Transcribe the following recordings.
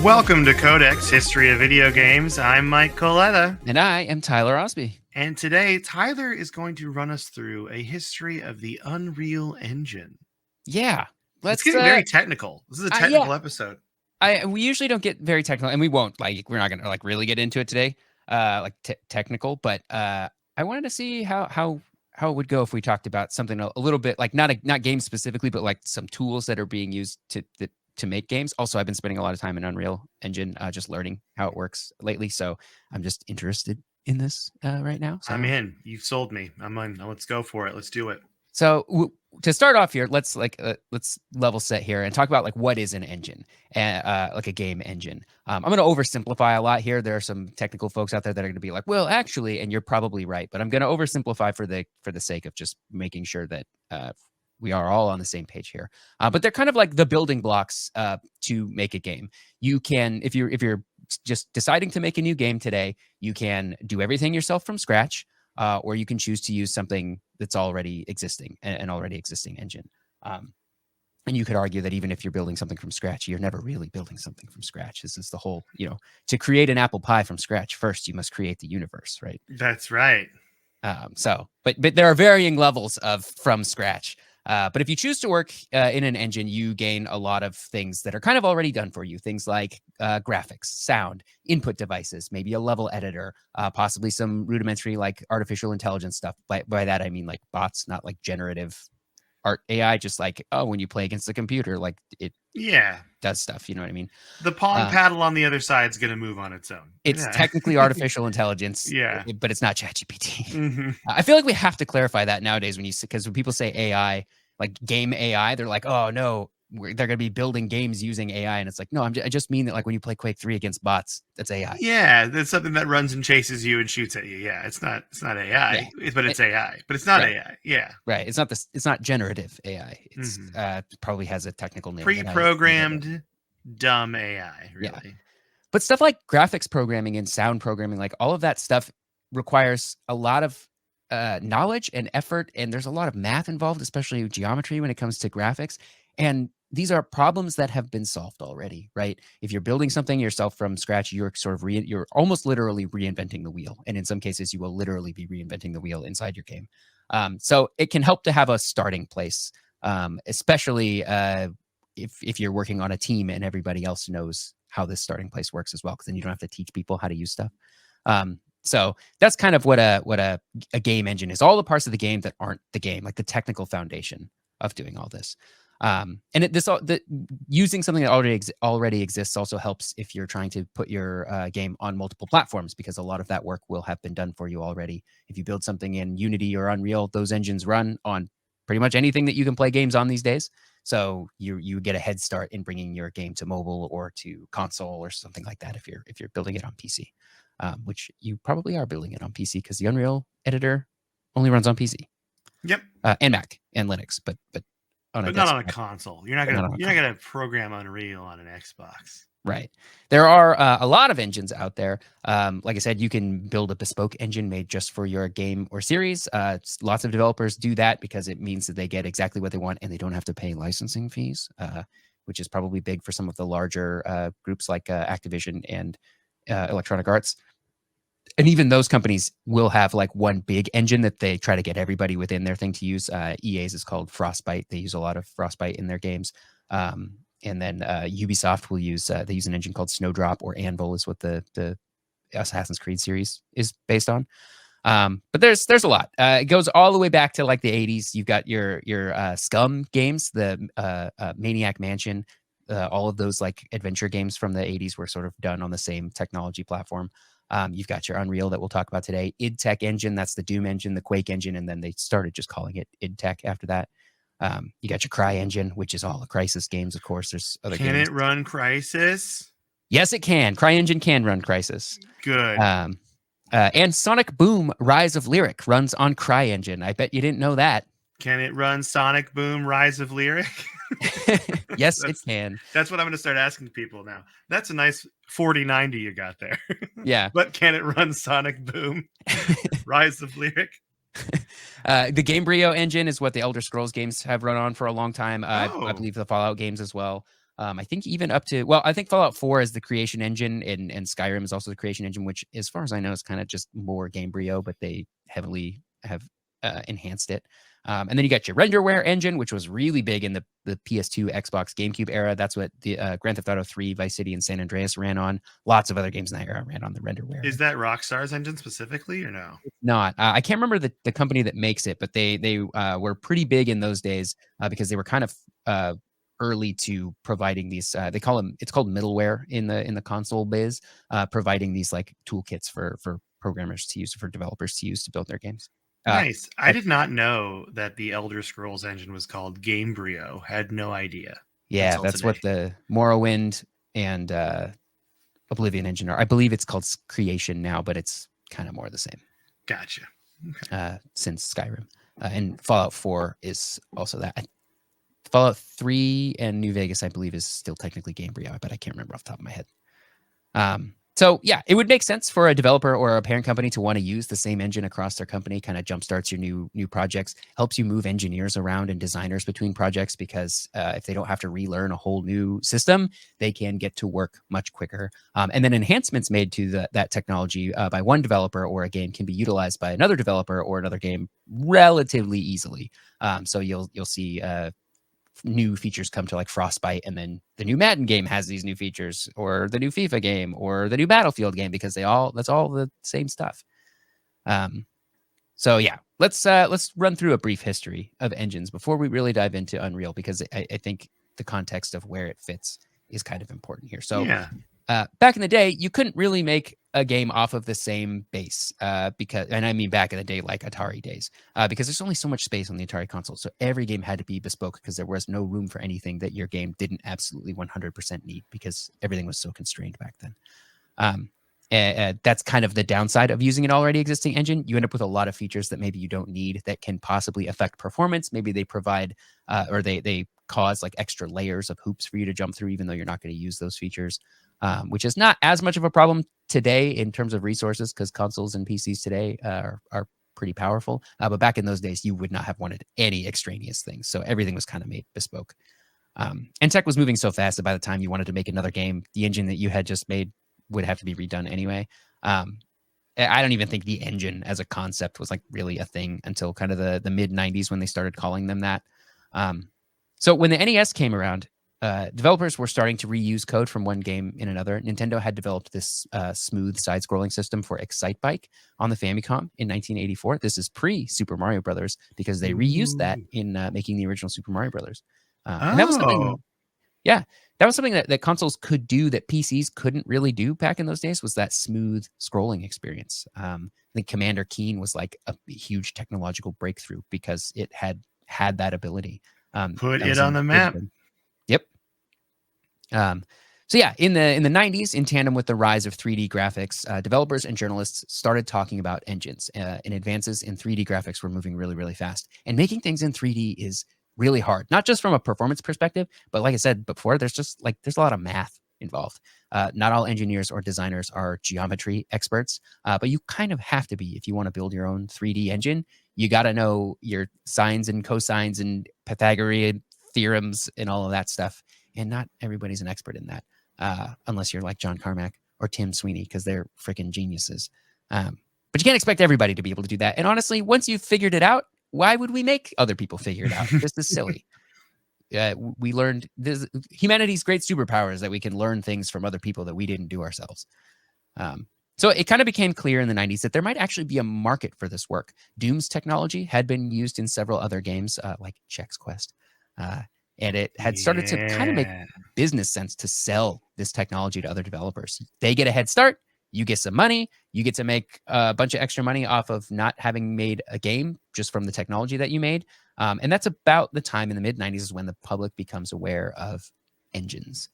Welcome to Codex History of Video Games. I'm Mike Coletta. And I am Tyler Osby. And today, Tyler is going to run us through a history of the Unreal Engine. Yeah. It's getting very technical. This is a technical episode. We usually don't get very technical, and we won't. We're not going to really get into it today, technical. But I wanted to see how it would go if we talked about something a little bit not games specifically, but like some tools that are being used to make games. Also, I've been spending a lot of time in Unreal Engine, just learning how it works lately. So I'm just interested in this right now. So I'm in. You've sold me. I'm in. Let's go for it. Let's do it. So to start off here, let's level set here and talk about what is an engine, like a game engine. I'm going to oversimplify a lot here. There are some technical folks out there that are going to be like, well, actually, and you're probably right, but I'm going to oversimplify for the sake of just making sure that we are all on the same page here. But they're kind of like the building blocks to make a game. You can, if you're just deciding to make a new game today, you can do everything yourself from scratch. Or you can choose to use something that's already existing, an already existing engine. And you could argue that even if you're building something from scratch, you're never really building something from scratch. This is the whole, to create an apple pie from scratch, first you must create the universe, right? That's right. But there are varying levels of from scratch. But if you choose to work in an engine, you gain a lot of things that are kind of already done for you. Things like graphics, sound, input devices, maybe a level editor, possibly some rudimentary artificial intelligence stuff. By that, I mean like bots, not like generative art AI, just when you play against the computer, it does stuff. You know what I mean? The pawn paddle on the other side is going to move on its own. It's technically artificial intelligence, but it's not ChatGPT. Mm-hmm. I feel like we have to clarify that nowadays because when people say AI, like game AI, they're like, oh no, they're going to be building games using AI. And it's like, no, I just mean that when you play Quake 3 against bots, that's AI. Yeah, that's something that runs and chases you and shoots at you. Yeah, it's not AI, but it's AI. But it's not AI. Yeah. Right. It's not generative AI. It's probably has a technical name. Pre-programmed dumb AI, really. Yeah. But stuff like graphics programming and sound programming, like all of that stuff requires a lot of knowledge and effort, and there's a lot of math involved, especially geometry when it comes to graphics. And these are problems that have been solved already, right? If you're building something yourself from scratch, you're you're almost literally reinventing the wheel, and in some cases, you will literally be reinventing the wheel inside your game. So it can help to have a starting place, especially if you're working on a team and everybody else knows how this starting place works as well, because then you don't have to teach people how to use stuff. So that's kind of what a game engine is. All the parts of the game that aren't the game, like the technical foundation of doing all this. Using something that already exists also helps if you're trying to put your game on multiple platforms, because a lot of that work will have been done for you already. If you build something in Unity or Unreal, those engines run on pretty much anything that you can play games on these days. So you get a head start in bringing your game to mobile or to console or something like that if you're building it on PC. Which you probably are building it on PC because the Unreal editor only runs on PC. Yep. And Mac and Linux, but not on a console. You're not gonna program Unreal on an Xbox. Right. There are a lot of engines out there. Like I said, you can build a bespoke engine made just for your game or series. Lots of developers do that because it means that they get exactly what they want and they don't have to pay licensing fees, which is probably big for some of the larger groups like Activision and Electronic Arts. And even those companies will have one big engine that they try to get everybody within their thing to use. EA's is called Frostbite. They use a lot of Frostbite in their games. And then Ubisoft will use an engine called Snowdrop, or Anvil is what the Assassin's Creed series is based on. But there's a lot. It goes all the way back to the 80s. You've got your Scum games, the Maniac Mansion. All of those adventure games from the 80s were sort of done on the same technology platform. You've got your Unreal that we'll talk about today, id Tech engine, that's the Doom engine, the Quake engine, and then they started just calling it id Tech after that. You got your Cry engine, which is all the Crysis games, of course. There's other games. Can it run Crysis? Yes, it can. Cry engine can run Crysis. Good. And Sonic Boom Rise of Lyric runs on Cry engine. I bet you didn't know that. Can it run Sonic Boom Rise of Lyric? Yes, it can. That's what I'm going to start asking people now. That's a nice 4090 you got there. Yeah. But can it run Sonic Boom Rise of Lyric? The Gamebryo engine is what the Elder Scrolls games have run on for a long time. I believe the Fallout games as well. I think even up to, well, I think Fallout 4 is the creation engine, and Skyrim is also the creation engine, which, as far as I know, is kind of just more Gamebryo, but they heavily have enhanced it. And then you got your renderware engine, which was really big in the PS2, Xbox, GameCube era. That's what the Grand Theft Auto 3, Vice City, and San Andreas ran on. Lots of other games in that era ran on the renderware. Is that Rockstar's engine specifically, or no? It's not. I can't remember the company that makes it, but they were pretty big in those days because they were kind of early to providing these. They call them. It's called middleware in the console biz, providing these like toolkits for programmers to use, for developers to use to build their games. Nice. I did not know that the Elder Scrolls engine was called Gamebryo. Had no idea. Yeah, that's what the Morrowind and Oblivion engine are. I believe it's called Creation now, but it's kind of more the same. Gotcha. Okay. Since Skyrim and Fallout 4 is also that. Fallout 3 and New Vegas, I believe, is still technically Gamebryo, but I can't remember off the top of my head. So yeah, it would make sense for a developer or a parent company to want to use the same engine across their company. Kind of jumpstarts your new projects, helps you move engineers around and designers between projects, because if they don't have to relearn a whole new system, they can get to work much quicker. And then enhancements made to that technology by one developer or a game can be utilized by another developer or another game relatively easily. So you'll see new features come to like Frostbite, and then the new Madden game has these new features, or the new FIFA game, or the new Battlefield game, because that's all the same stuff. So yeah, let's run through a brief history of engines before we really dive into Unreal, because I think the context of where it fits is kind of important here. So yeah. Back in the day, you couldn't really make a game off of the same base because, and I mean back in the day, like Atari days, because there's only so much space on the Atari console. So every game had to be bespoke, because there was no room for anything that your game didn't absolutely 100% need, because everything was so constrained back then. That's kind of the downside of using an already existing engine. You end up with a lot of features that maybe you don't need that can possibly affect performance. Maybe they provide or they cause like extra layers of hoops for you to jump through, even though you're not going to use those features. Which is not as much of a problem today in terms of resources, because consoles and PCs today are pretty powerful. But back in those days, you would not have wanted any extraneous things. So everything was kind of made bespoke. And tech was moving so fast that by the time you wanted to make another game, the engine that you had just made would have to be redone anyway. I don't even think the engine as a concept was like really a thing until kind of the mid 90s, when they started calling them that. So when the NES came around, developers were starting to reuse code from one game in another. Nintendo had developed this smooth side-scrolling system for Excitebike on the Famicom in 1984. This is pre-Super Mario Brothers, because they reused that in making the original Super Mario Brothers. And that was something, yeah, that was something that consoles could do that PCs couldn't really do back in those days, was that smooth scrolling experience. I think Commander Keen was like a huge technological breakthrough, because it had that ability. Put it on the map. Yep. So yeah, in the 90s, in tandem with the rise of 3D graphics, developers and journalists started talking about engines. And advances in 3D graphics were moving really, really fast. And making things in 3D is really hard, not just from a performance perspective, but like I said before, there's a lot of math involved. Not all engineers or designers are geometry experts, but you kind of have to be if you want to build your own 3D engine. You got to know your sines and cosines and Pythagorean theorems and all of that stuff. And not everybody's an expert in that, unless you're like John Carmack or Tim Sweeney, because they're freaking geniuses. But you can't expect everybody to be able to do that. And honestly, once you've figured it out, why would we make other people figure it out? This is silly. We learned this, humanity's great superpower is that we can learn things from other people that we didn't do ourselves. So it kind of became clear in the 90s that there might actually be a market for this work. Doom's technology had been used in several other games, like Chex Quest. And it had started to kind of make business sense to sell this technology to other developers. They get a head start. You get some money. You get to make a bunch of extra money off of not having made a game just from the technology that you made. And that's about the time in the mid 90s is when the public becomes aware of engines.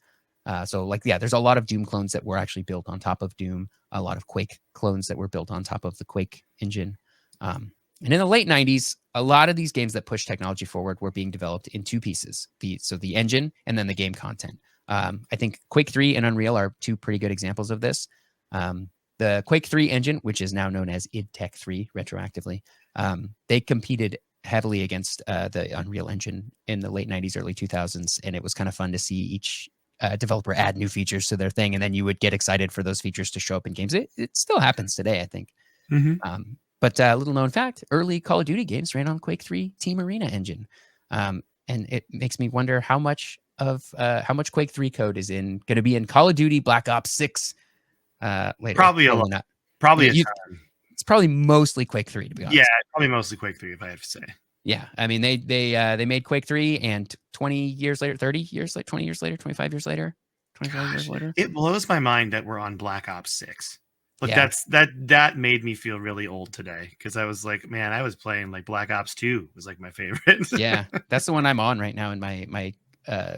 So there's a lot of Doom clones that were actually built on top of Doom, a lot of Quake clones that were built on top of the Quake engine. And in the late 90s, a lot of these games that push technology forward were being developed in two pieces, the engine and then the game content. I think Quake 3 and Unreal are two pretty good examples of this. The Quake 3 engine, which is now known as id Tech 3 retroactively, they competed heavily against the Unreal Engine in the late 90s, early 2000s, and it was kind of fun to see developer add new features to their thing, and then you would get excited for those features to show up in games. It still happens today, I think. But little known fact, early Call of Duty games ran on Quake 3 Team Arena engine. And it makes me wonder how much Quake 3 code is going to be in Call of Duty Black Ops 6 later. Probably a lot. Not. Probably Yeah, a ton. It's probably mostly Quake 3, to be honest. Yeah, probably mostly Quake 3, if I have to say. Yeah, I mean they made Quake 3, and 20 years later, 30 years later, 20 years later, 25 years later, 25 years later. It blows my mind that we're on Black Ops 6. Look, Yeah. that made me feel really old today, because I was like, man, I was playing like Black Ops 2 was like my favorite. Yeah, that's the one I'm on right now in my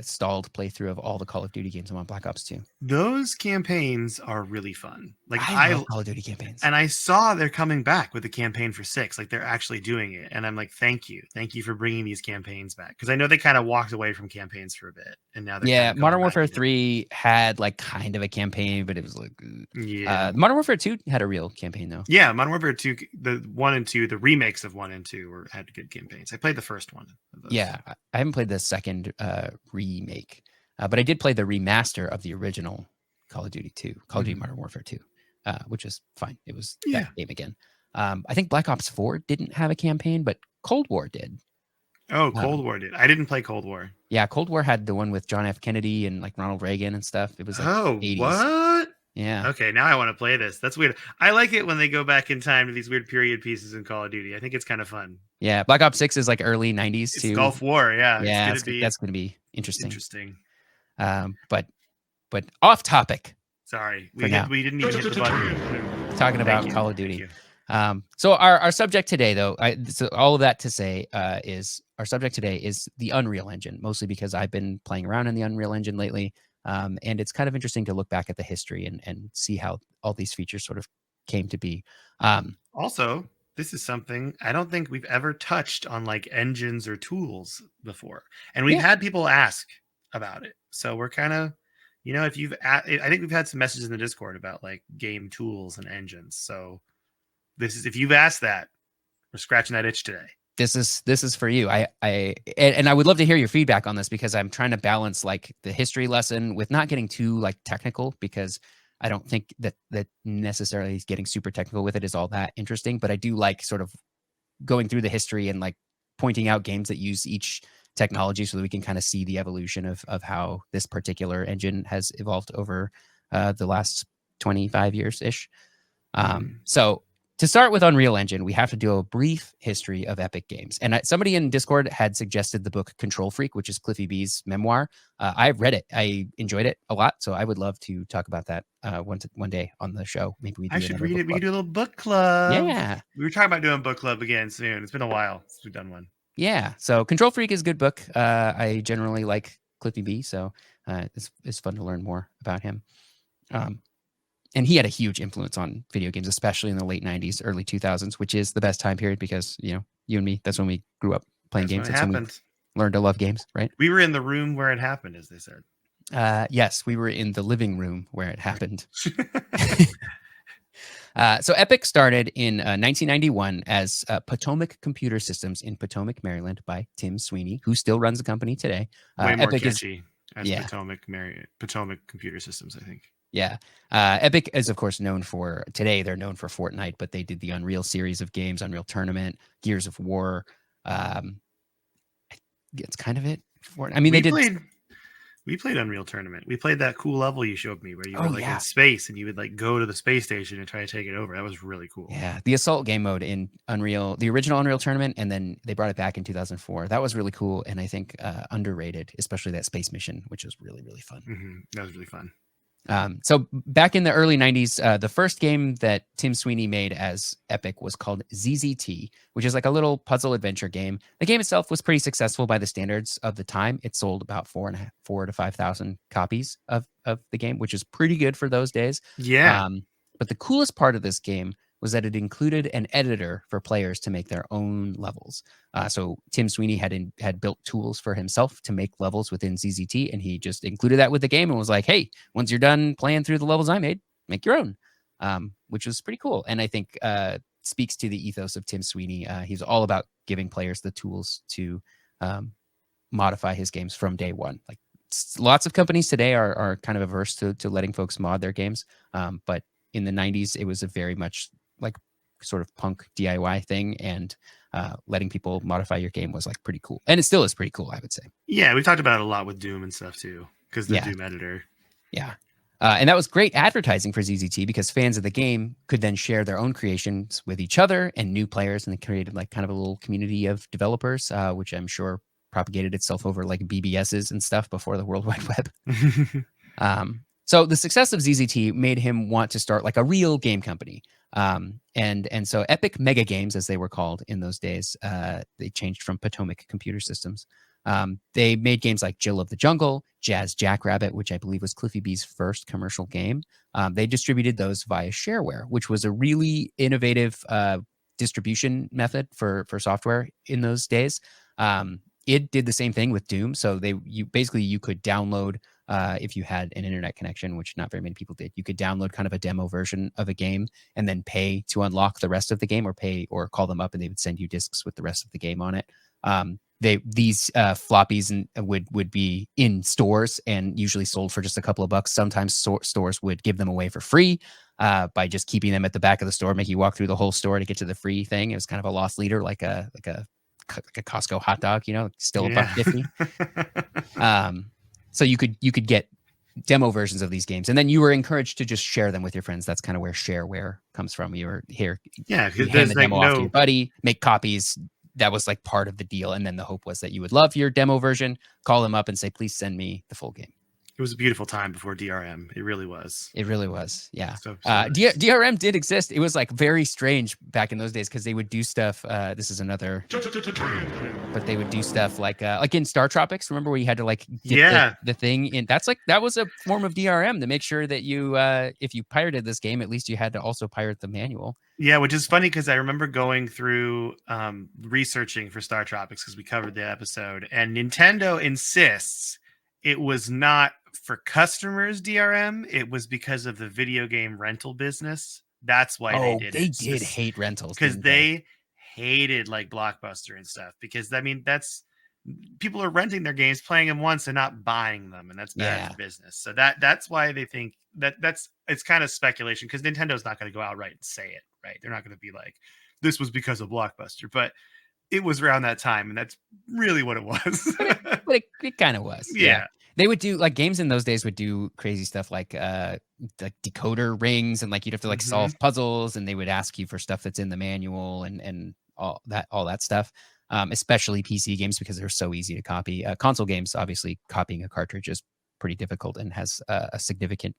stalled playthrough of all the Call of Duty games. I'm on Black Ops 2. Those campaigns are really fun. Like I love Call of Duty campaigns. And I saw they're coming back with the campaign for 6. Like they're actually doing it. And I'm like, thank you for bringing these campaigns back. Because I know they kind of walked away from campaigns for a bit, and now they're Modern Warfare 3 had like kind of a campaign, but it was like Modern Warfare 2 had a real campaign though. Yeah, Modern Warfare 2, the 1 and 2, the remakes of 1 and 2 had good campaigns. I played the first one of those. Yeah, I haven't played the second remake, but I did play the remaster of the original Call of Duty 2, Call of Duty Modern Warfare 2, which was fine. It was that game again. I think Black Ops 4 didn't have a campaign, but Cold War did. Oh, Cold War did. I didn't play Cold War. Yeah, Cold War had the one with John F. Kennedy and like Ronald Reagan and stuff. It was like 80s. What? Yeah. Okay, now I want to play this. That's weird. I like it when they go back in time to these weird period pieces in Call of Duty. I think it's kind of fun. Yeah, Black Ops 6 is like early 90s it's too. Gulf War, yeah. Yeah, that's going to be interesting. But off topic. Sorry, we didn't even hit the button. Talking about Call of Duty. So our subject today, though, so all of that to say is our subject today is the Unreal Engine, mostly because I've been playing around in the Unreal Engine lately. And it's kind of interesting to look back at the history and see how all these features sort of came to be. Also, this is something I don't think we've ever touched on, like engines or tools before. And we've had people ask about it. So we're kind of, I think we've had some messages in the Discord about like game tools and engines. So if you've asked that, we're scratching that itch today. This is for you. And I would love to hear your feedback on this, because I'm trying to balance like the history lesson with not getting too like technical, because I don't think that necessarily getting super technical with it is all that interesting. But I do like sort of going through the history and like pointing out games that use each technology so that we can kind of see the evolution of how this particular engine has evolved over the last 25 years ish. So to start with Unreal Engine, we have to do a brief history of Epic Games. And somebody in Discord had suggested the book Control Freak, which is Cliffy B's memoir. I've read it. I enjoyed it a lot. So I would love to talk about that one day on the show. Maybe I should read it. We could do a little book club. Yeah. We were talking about doing a book club again soon. It's been a while since we've done one. Yeah. So Control Freak is a good book. I generally like Cliffy B. So it's fun to learn more about him. And he had a huge influence on video games, especially in the late 90s, early 2000s, which is the best time period because, you and me, that's when we grew up playing games. That's when we learned to love games, right? We were in the room where it happened, as they said. Yes, we were in the living room where it happened. So Epic started in 1991 as Potomac Computer Systems in Potomac, Maryland by Tim Sweeney, who still runs the company today. Way more catchy as Potomac Computer Systems, I think. Yeah. Epic is, of course, known for Fortnite, but they did the Unreal series of games, Unreal Tournament, Gears of War. It's kind of it. I mean, we played Unreal Tournament. We played that cool level you showed me where you were in space and you would like go to the space station and try to take it over. That was really cool. Yeah. The assault game mode in Unreal, the original Unreal Tournament, and then they brought it back in 2004. That was really cool. And I think underrated, especially that space mission, which was really, really fun. Mm-hmm. That was really fun. So back in the early 90s, the first game that Tim Sweeney made as Epic was called ZZT, which is like a little puzzle adventure game. The game itself was pretty successful by the standards of the time. It sold about 4,000 to 5,000 copies of the game, which is pretty good for those days. Yeah. But the coolest part of this game was that it included an editor for players to make their own levels. So Tim Sweeney had built tools for himself to make levels within ZZT, and he just included that with the game and was like, hey, once you're done playing through the levels I made, make your own, which was pretty cool. And I think speaks to the ethos of Tim Sweeney. He's all about giving players the tools to modify his games from day one. Like lots of companies today are kind of averse to letting folks mod their games. But in the 90s, it was a very much like sort of punk DIY thing, and letting people modify your game was like pretty cool. And it still is pretty cool, I would say. Yeah, we've talked about it a lot with Doom and stuff too, because the Yeah. Doom editor. Yeah. And that was great advertising for ZZT because fans of the game could then share their own creations with each other and new players, and they created like kind of a little community of developers, which I'm sure propagated itself over like BBSs and stuff before the World Wide Web. So the success of ZZT made him want to start like a real game company. And so Epic Mega Games, as they were called in those days, they changed from Potomac Computer Systems. They made games like Jill of the Jungle, Jazz Jackrabbit, which I believe was Cliffy B's first commercial game. They distributed those via shareware, which was a really innovative distribution method for software in those days. It did the same thing with Doom. So you could download, if you had an internet connection, which not very many people did, you could download kind of a demo version of a game and then pay to unlock the rest of the game, or call them up and they would send you discs with the rest of the game on it. These floppies would be in stores and usually sold for just a couple of bucks. Sometimes stores would give them away for free by just keeping them at the back of the store, make you walk through the whole store to get to the free thing. It was kind of a loss leader, like a Costco hot dog, still $1.50. So you could get demo versions of these games, and then you were encouraged to just share them with your friends. That's kind of where shareware comes from. You were here, you hand the demo off to your buddy, make copies. That was like part of the deal, and then the hope was that you would love your demo version, call them up and say, please send me the full game. It was a beautiful time before DRM. It really was. It really was. Yeah. So nice. DRM did exist. It was like very strange back in those days because they would do stuff. This is another, but they would do stuff like in Star Tropics. Remember where you had to like get the thing in? That was a form of DRM to make sure that you, if you pirated this game, at least you had to also pirate the manual. Yeah, which is funny because I remember going through researching for Star Tropics because we covered the episode, and Nintendo insists it was not for customers DRM. It was because of the video game rental business. That's why they did it. They did hate rentals because they hated like Blockbuster and stuff. Because I mean, that's people are renting their games, playing them once, and not buying them, and that's bad for business. So that's why they think it's kind of speculation because Nintendo's not going to go outright and say it, right? They're not going to be like, this was because of Blockbuster, but it was around that time, and that's really what it was. but it kind of was. Yeah. They would do like games in those days would do crazy stuff like decoder rings, and like you'd have to like solve puzzles, and they would ask you for stuff that's in the manual and all that stuff. Especially PC games because they're so easy to copy. Console games, obviously, copying a cartridge is pretty difficult and has a significant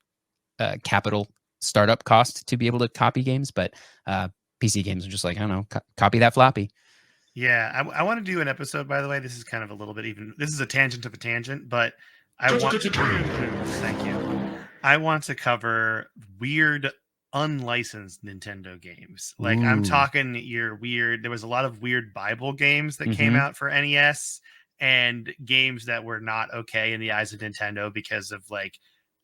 capital startup cost to be able to copy games. But PC games are just like, I don't know, copy that floppy. Yeah, I want to do an episode, by the way. This is kind of a little bit this is a tangent of a tangent, but I want to thank you. I want to cover weird unlicensed Nintendo games. Like I'm talking there was a lot of weird Bible games that came out for NES and games that were not okay in the eyes of Nintendo because of like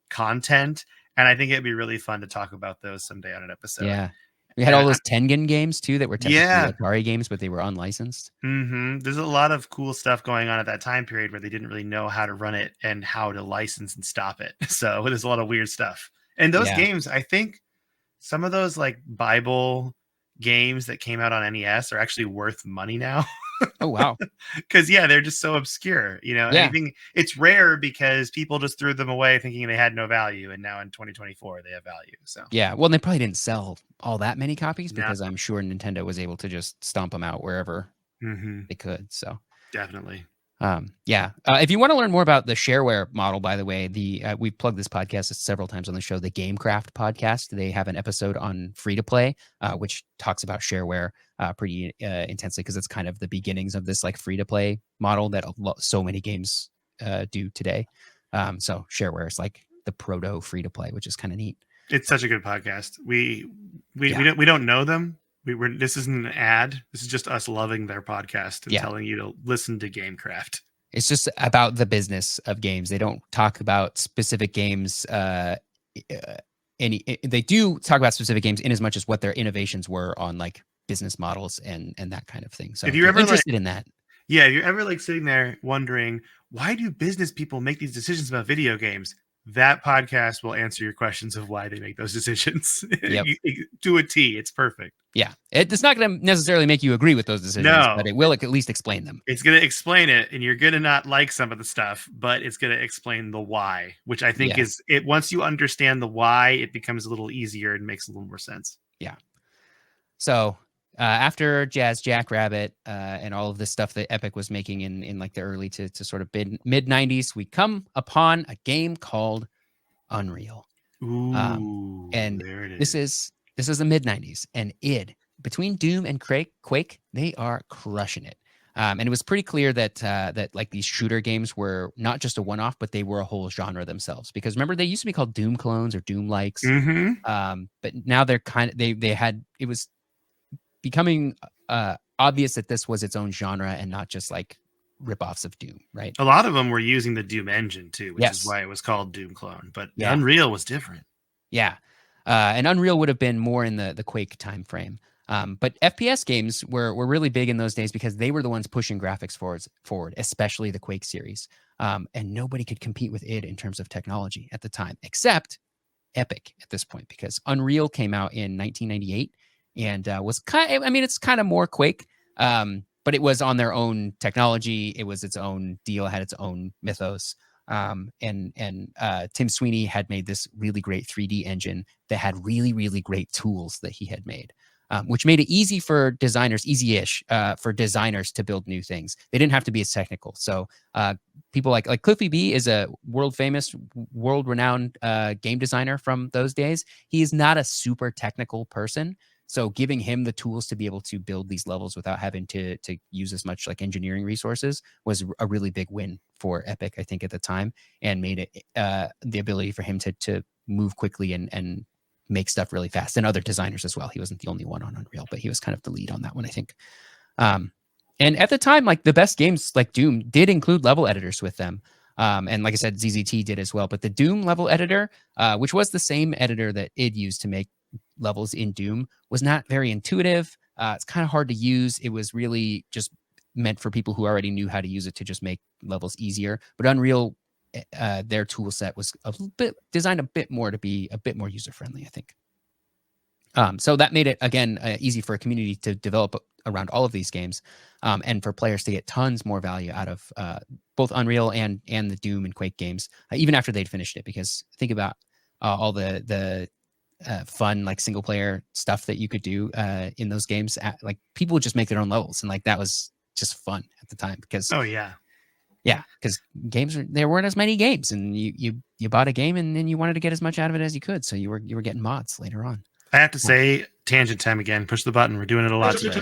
content. And I think it'd be really fun to talk about those someday on an episode. Yeah. We had all those Tengen games too that were technically Atari games, but they were unlicensed. There's a lot of cool stuff going on at that time period where they didn't really know how to run it and how to license and stop it. So there's a lot of weird stuff. And those games, I think some of those like Bible games that came out on NES are actually worth money now. Oh, wow. Because they're just so obscure, anything. It's rare because people just threw them away thinking they had no value, and now in 2024 they have value. So well, they probably didn't sell all that many copies because I'm sure Nintendo was able to just stomp them out wherever they could. So definitely. If you want to learn more about the shareware model, by the way, we've plugged this podcast several times on the show, the GameCraft podcast. They have an episode on free to play, which talks about shareware pretty intensely because it's kind of the beginnings of this like free to play model that so many games do today. So shareware is like the proto free to play, which is kind of neat. It's such a good podcast. We don't know them. This isn't an ad. This is just us loving their podcast and telling you to listen to GameCraft. It's just about the business of games. They don't talk about specific games. They do talk about specific games in as much as what their innovations were on like business models and that kind of thing. So if you're ever interested in that, Yeah, if you're ever like sitting there wondering, why do business people make these decisions about video games? That podcast will answer your questions of why they make those decisions. Yep. To a T. It's perfect. Yeah. It's not going to necessarily make you agree with those decisions, but No, it will at least explain them. it's going to explain it, and you're going to not like some of the stuff, but it's going to explain the why, which I think Yeah. is it. Once you understand the why, it becomes a little easier and makes a little more sense. Yeah. So after Jazz Jackrabbit and all of this stuff that Epic was making in like the early to sort of mid 90s, we come upon a game called Unreal. Ooh, And there it this is. is the mid 90s, and between Doom and Quake, they are crushing it. And it was pretty clear that that like these shooter games were not just a one-off, but they were a whole genre themselves. Because remember, they used to be called Doom clones or Doom likes, Mm-hmm. but now they're kind of they had it was becoming obvious that this was its own genre and not just like ripoffs of Doom, right? A lot of them were using the Doom engine too, which is Yes. why it was called Doom Clone. But Yeah. Unreal was different. Yeah. And Unreal would have been more in the Quake time frame. But FPS games were really big in those days because they were the ones pushing graphics forward, especially the Quake series. And nobody could compete with it in terms of technology at the time, except Epic at this point, because Unreal came out in 1998 and was I mean, it's kind of more Quake, but it was on their own technology. It was its own deal, had its own mythos. And Tim Sweeney had made this really great 3D engine that had really great tools that he had made, which made it easy for designers, easy-ish for designers to build new things. They didn't have to be as technical. So people like Cliffy B is a world famous, world renowned game designer from those days. He is not a super technical person. So giving him the tools to be able to build these levels without having to use as much like engineering resources was a really big win for Epic, I think, at the time, and made it the ability for him to move quickly and make stuff really fast, and other designers as well. He wasn't the only one on Unreal, but he was kind of the lead on that one, I think. And at the time, like the best games like Doom did include level editors with them. And like I said, ZZT did as well. But the Doom level editor, which was the same editor that id used to make levels in Doom, was not very intuitive. It's kind of hard to use. It was really just meant for people who already knew how to use it to just make levels easier. But Unreal, their tool set was a bit designed a bit more to be a bit more user friendly, I think. So that made it, again, easy for a community to develop around all of these games, and for players to get tons more value out of both Unreal and the Doom and Quake games, even after they'd finished it. Because think about all the fun like single player stuff that you could do in those games. Like people would just make their own levels, and like that was just fun at the time because Oh yeah. because there weren't as many games, and you bought a game and then you wanted to get as much out of it as you could, so you were getting mods later on. I have to say, tangent time again. Push the button. We're doing it a lot today.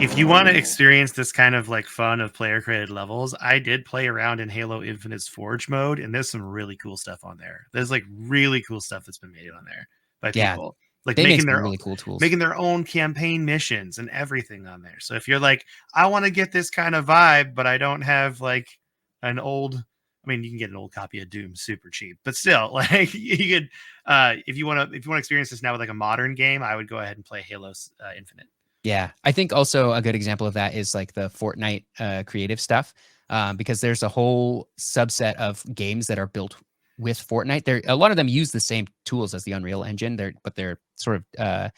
If you want to experience this kind of like fun of player created levels, I did play around in Halo Infinite's Forge mode, and there's some really cool stuff on there. There's like really cool stuff that's been made on there by Yeah, people, like they make some really cool tools. making their own campaign missions and everything on there. So if you're like, I want to get this kind of vibe, but I don't have like an old, I mean, you can get an old copy of Doom super cheap, but still, like you could, if you want to experience this now with like a modern game, I would go ahead and play Halo Infinite. Yeah, I think also a good example of that is like the Fortnite creative stuff, because there's a whole subset of games that are built with Fortnite. There, a lot of them use the same tools as the Unreal Engine. But they're sort of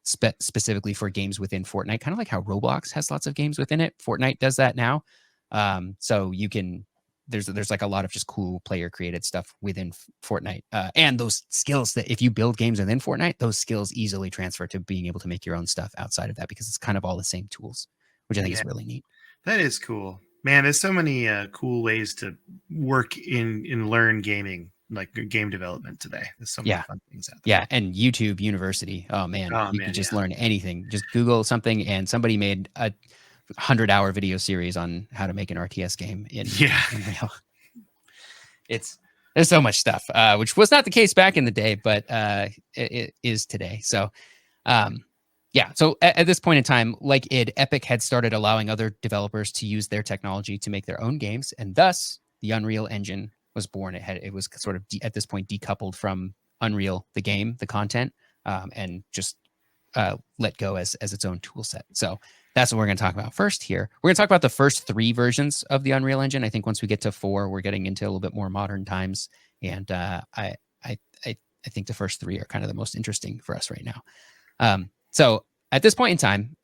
specifically for games within Fortnite, kind of like how Roblox has lots of games within it. Fortnite does that now, so you can. There's like a lot of just cool player created stuff within Fortnite, and those skills that if you build games within Fortnite, those skills easily transfer to being able to make your own stuff outside of that, because it's kind of all the same tools, which I think is really neat. That is cool, man. There's so many cool ways to work in learn gaming, like game development today. There's so many fun things out there. Yeah, and YouTube University. Oh man, you can just learn anything. Just Google something, and somebody made a 100-hour video series on how to make an RTS game in Unreal. There's so much stuff, which was not the case back in the day, but it is today. So, so at this point in time, like Epic had started allowing other developers to use their technology to make their own games, and thus the Unreal Engine was born. It was sort of at this point decoupled from Unreal, the game, the content, and just let go as its own tool set. So That's what we're going to talk about first here. We're going to talk about the first 3 versions of the Unreal Engine. I think once we get to 4, we're getting into a little bit more modern times. And I think the first 3 are kind of the most interesting for us right now. So at this point in time,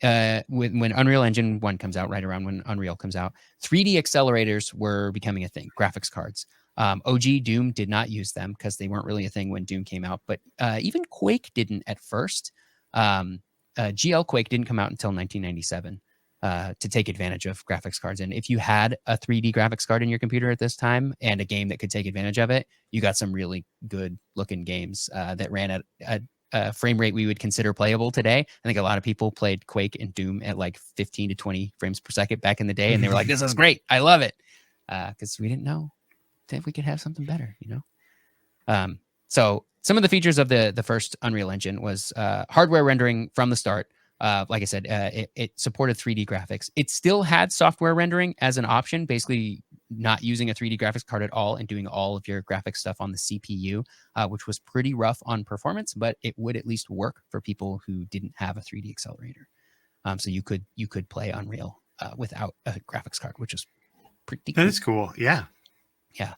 when Unreal Engine 1 comes out, right around when Unreal comes out, 3D accelerators were becoming a thing, graphics cards. OG Doom did not use them because they weren't really a thing when Doom came out, but even Quake didn't at first. GL Quake didn't come out until 1997 to take advantage of graphics cards. And if you had a 3D graphics card in your computer at this time and a game that could take advantage of it, you got some really good looking games that ran at a frame rate we would consider playable today. I think a lot of people played Quake and Doom at like 15 to 20 frames per second back in the day, and they were like, this is great. I love it. Because we didn't know that we could have something better, you know? So some of the features of the first Unreal Engine was hardware rendering from the start. Like I said, it supported 3D graphics. It still had software rendering as an option, basically not using a 3D graphics card at all and doing all of your graphics stuff on the CPU, which was pretty rough on performance, but it would at least work for people who didn't have a 3D accelerator. So you could play Unreal without a graphics card, which is pretty cool. That is cool. Yeah. Yeah.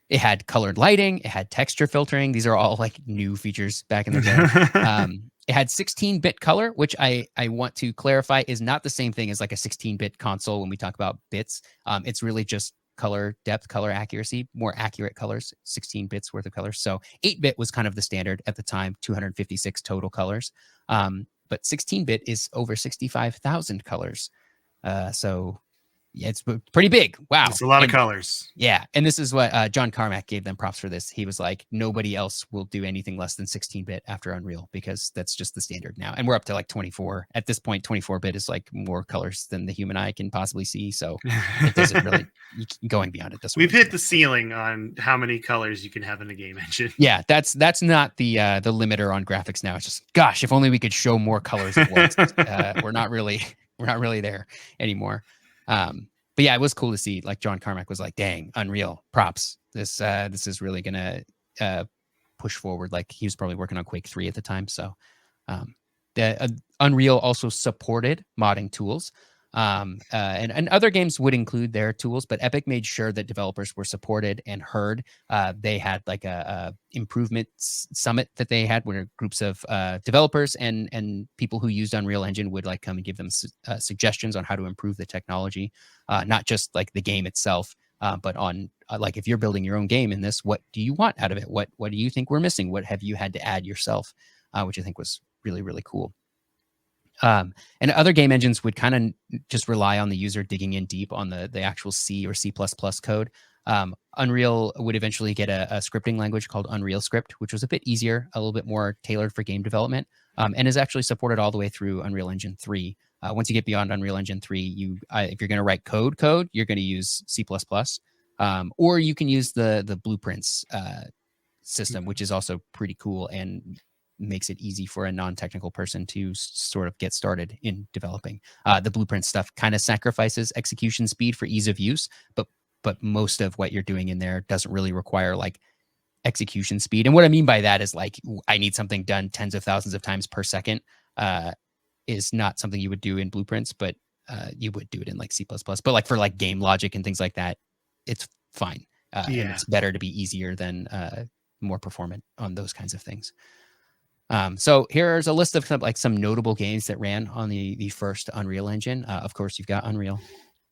It had colored lighting. It had texture filtering. These are all like new features back in the day. It had 16-bit color, which I want to clarify is not the same thing as like a 16-bit console when we talk about bits. It's really just color depth, color accuracy, more accurate colors, 16 bits worth of colors. So 8-bit was kind of the standard at the time, 256 total colors. But 16-bit is over 65,000 colors. So yeah, it's pretty big. Wow. It's a lot of colors. Yeah. And this is what John Carmack gave them props for this. He was like, nobody else will do anything less than 16-bit after Unreal because that's just the standard now. And we're up to like 24. At this point, 24-bit is like more colors than the human eye can possibly see. So it doesn't really, going beyond it. We've hit the ceiling on how many colors you can have in a game engine. Yeah, that's not the limiter on graphics now. It's just, gosh, if only we could show more colors at once. We're not really there anymore. But yeah, it was cool to see. Like John Carmack was like, "Dang, Unreal, props! This is really gonna push forward." Like he was probably working on Quake 3 at the time. So, the Unreal also supported modding tools, and other games would include their tools. But Epic made sure that developers were supported and heard. They had like a improvement summit that they had where groups of developers and people who used Unreal Engine would like come and give them suggestions on how to improve the technology, not just like the game itself, but on like if you're building your own game in this, what do you want out of it? What do you think we're missing? What have you had to add yourself? Which I think was really, really cool. And other game engines would kind of just rely on the user digging in deep on the actual C or C++ code. Unreal would eventually get a scripting language called Unreal Script, which was a bit easier, a little bit more tailored for game development, and is actually supported all the way through Unreal Engine 3. Once you get beyond Unreal Engine 3, if you're going to write code, you're going to use C++, or you can use the blueprints system, which is also pretty cool and makes it easy for a non-technical person to sort of get started in developing. The blueprint stuff kind of sacrifices execution speed for ease of use, but most of what you're doing in there doesn't really require like execution speed. And what I mean by that is like, I need something done tens of thousands of times per second is not something you would do in blueprints, but you would do it in like C++. But like for like game logic and things like that, it's fine. And it's better to be easier than more performant on those kinds of things. So here's a list of some notable games that ran on the first Unreal Engine. Of course, you've got Unreal.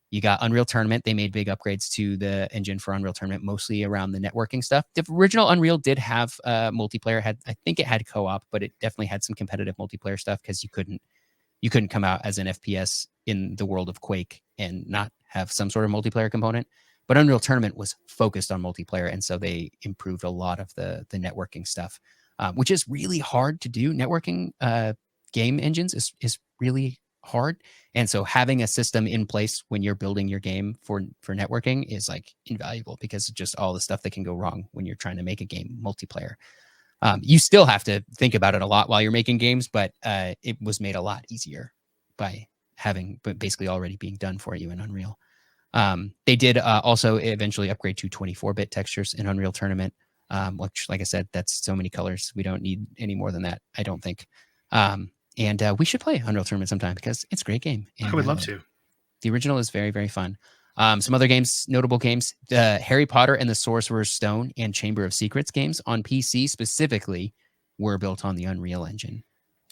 You got Unreal Tournament. They made big upgrades to the engine for Unreal Tournament, mostly around the networking stuff. The original Unreal did have multiplayer. I think it had co-op, but it definitely had some competitive multiplayer stuff because you couldn't come out as an FPS in the world of Quake and not have some sort of multiplayer component. But Unreal Tournament was focused on multiplayer, and so they improved a lot of the networking stuff. Which is really hard to do. Networking game engines is really hard. And so having a system in place when you're building your game for networking is like invaluable because of just all the stuff that can go wrong when you're trying to make a game multiplayer. You still have to think about it a lot while you're making games, but it was made a lot easier by basically already being done for you in Unreal. They did also eventually upgrade to 24-bit textures in Unreal Tournament. Which, like I said, that's so many colors. We don't need any more than that, I don't think. And we should play Unreal Tournament sometime because it's a great game. I And would love to. the original is very, very fun. Some other games, notable games, the Harry Potter and the Sorcerer's Stone and Chamber of Secrets games on PC specifically were built on the Unreal Engine.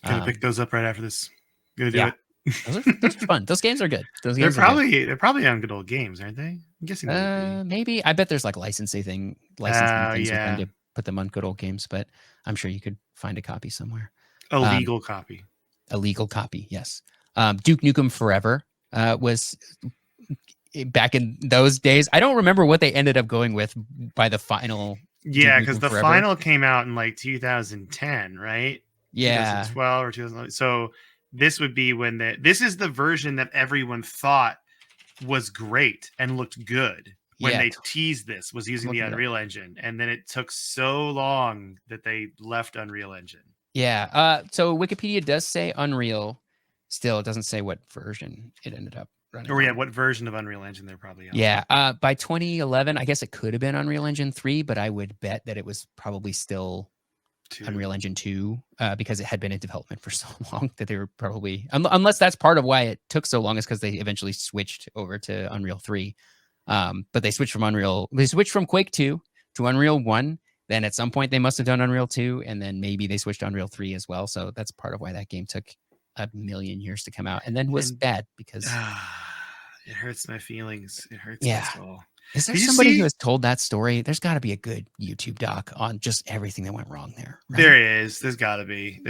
Gonna pick those up right after this. Gonna do Yeah. it. Those are fun. Those games are good. Those They're games are good. probably on good old games, aren't they? I'm guessing they would be. Maybe. I bet there's like licensing things with them Yeah. to put them on good old games, but I'm sure you could find a copy somewhere. A legal copy. A legal copy, yes. Duke Nukem Forever was back in those days. I don't remember what they ended up going with by the final. Yeah, because the final came out in like 2010, right? Yeah. 2012 or 2011. So this would be when this is the version that everyone thought was great and looked good when they teased this, was using the Unreal Engine. And then it took so long that they left Unreal Engine. Yeah. So Wikipedia does say Unreal. Still, it doesn't say what version it ended up running. Or yeah, what version of Unreal Engine they're probably on. Yeah. By 2011, I guess it could have been Unreal Engine 3, but I would bet that it was probably still Unreal Engine 2 because it had been in development for so long that they were probably, unless that's part of why it took so long, is because they eventually switched over to Unreal 3. But they switched from Quake 2 to Unreal 1. Then at some point they must have done Unreal 2, and then maybe they switched to Unreal 3 as well. So that's part of why that game took a million years to come out, and then was bad because it hurts my feelings. It hurts my soul. Is there somebody who has told that story? There's got to be a good YouTube doc on just everything that went wrong there. Right? There is. There's got to be.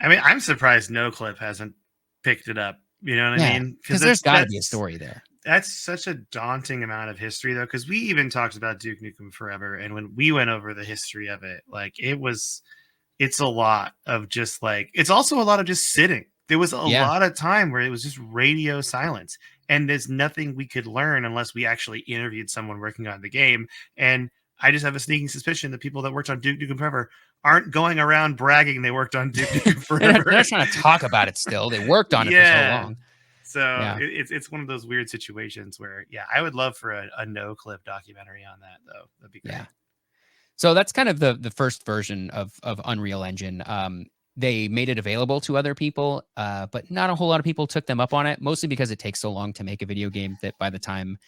I mean, I'm surprised NoClip hasn't picked it up. You know what I mean? Because there's got to be a story there. That's such a daunting amount of history, though, because we even talked about Duke Nukem Forever, and when we went over the history of it, like it's a lot of just like, it's also a lot of just sitting. There was a lot of time where it was just radio silence, and there's nothing we could learn unless we actually interviewed someone working on the game. And I just have a sneaking suspicion that people that worked on Duke Nukem Forever aren't going around bragging they worked on Duke Nukem Forever. They're not trying to talk about it still. They worked on it for so long. So it's one of those weird situations where, I would love for a no-clip documentary on that, though. That'd be great. Yeah. So that's kind of the first version of Unreal Engine. They made it available to other people, but not a whole lot of people took them up on it, mostly because it takes so long to make a video game that by the time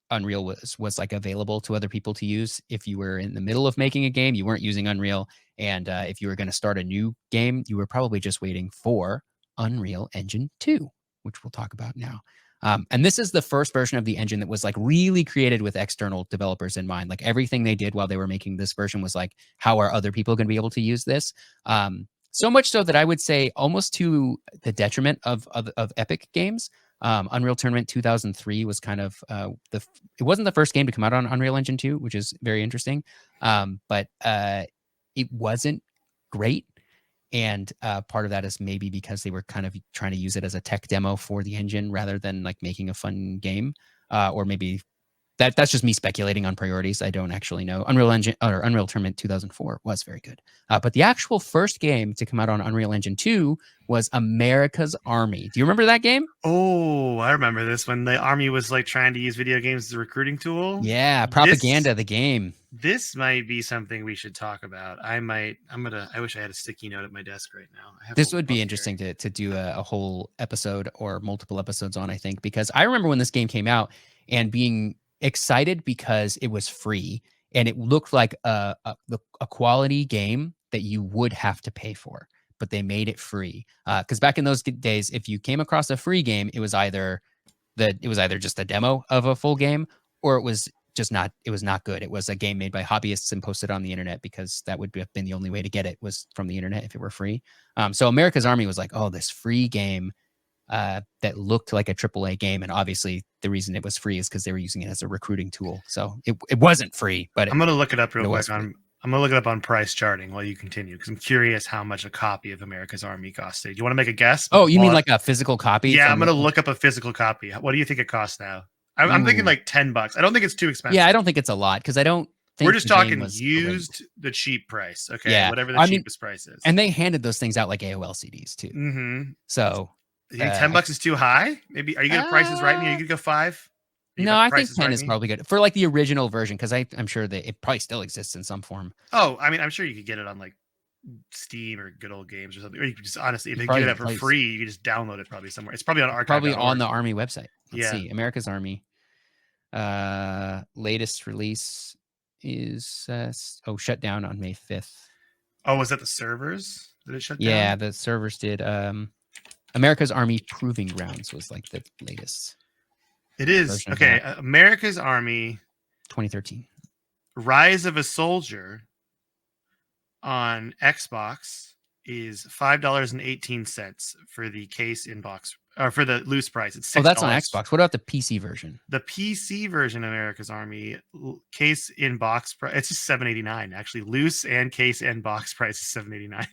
Unreal was like available to other people to use, if you were in the middle of making a game, you weren't using Unreal. And if you were going to start a new game, you were probably just waiting for Unreal Engine 2, which we'll talk about now. And this is the first version of the engine that was like really created with external developers in mind. Like everything they did while they were making this version was like, how are other people going to be able to use this? So much so that I would say almost to the detriment of Epic games. Unreal Tournament 2003 was kind of it wasn't the first game to come out on Unreal Engine 2, which is very interesting. But it wasn't great. And part of that is maybe because they were kind of trying to use it as a tech demo for the engine rather than like making a fun game. Or maybe that's just me speculating on priorities. I don't actually know. Unreal Tournament 2004 was very good. But the actual first game to come out on Unreal Engine 2 was America's Army. Do you remember that game? Oh, I remember this, when the Army was like trying to use video games as a recruiting tool. Yeah, propaganda, the game. This might be something we should talk about. I wish I had a sticky note at my desk right now. This would be interesting to do a whole episode or multiple episodes on, I think, because I remember when this game came out and being excited because it was free and it looked like a quality game that you would have to pay for, but they made it free. Because back in those days, if you came across a free game, it was either just a demo of a full game, or it was not good. It was a game made by hobbyists and posted on the internet, because that would have been the only way to get it, was from the internet if it were free. So America's Army was like, oh, this free game that looked like a AAA game. And obviously the reason it was free is because they were using it as a recruiting tool. So it wasn't free, but I'm going to look it up real quick. I'm going to look it up on price charting while you continue, because I'm curious how much a copy of America's Army costed. Do you want to make a guess? Oh, you mean like a physical copy? Yeah, I'm going to look up a physical copy. What do you think it costs now? I'm thinking like $10. I don't think it's too expensive. Yeah, I don't think it's a lot, because I don't think we're just talking used, the cheap price. Okay, yeah. Whatever the cheapest price is. And they handed those things out like AOL CDs too. Mm-hmm. So you think $10 is too high? Maybe are you going to prices right? Maybe you could go 5. No, I think 10 is probably good for like the original version, because I'm sure that it probably still exists in some form. Oh, I mean, I'm sure you could get it on like Steam or Good Old Games or something. Or you could just honestly, if You they give probably it can out for play. free, you can just download it probably somewhere. It's probably on Probably on archive.org. the Army website. Let's Yeah. see. America's Army. Latest release is shut down on May 5th. Oh, was that the servers? Did it shut Yeah, down? the servers did. America's Army Proving Grounds was like the latest It is. version of Okay. that. America's Army 2013. Rise of a Soldier on Xbox is $5.18 for the case in box, or for the loose price. It's $6. Oh, that's on Xbox. What about the PC version? The PC version of America's Army case in box price, it's just $7.89 actually. Loose and case and box price is $7.89.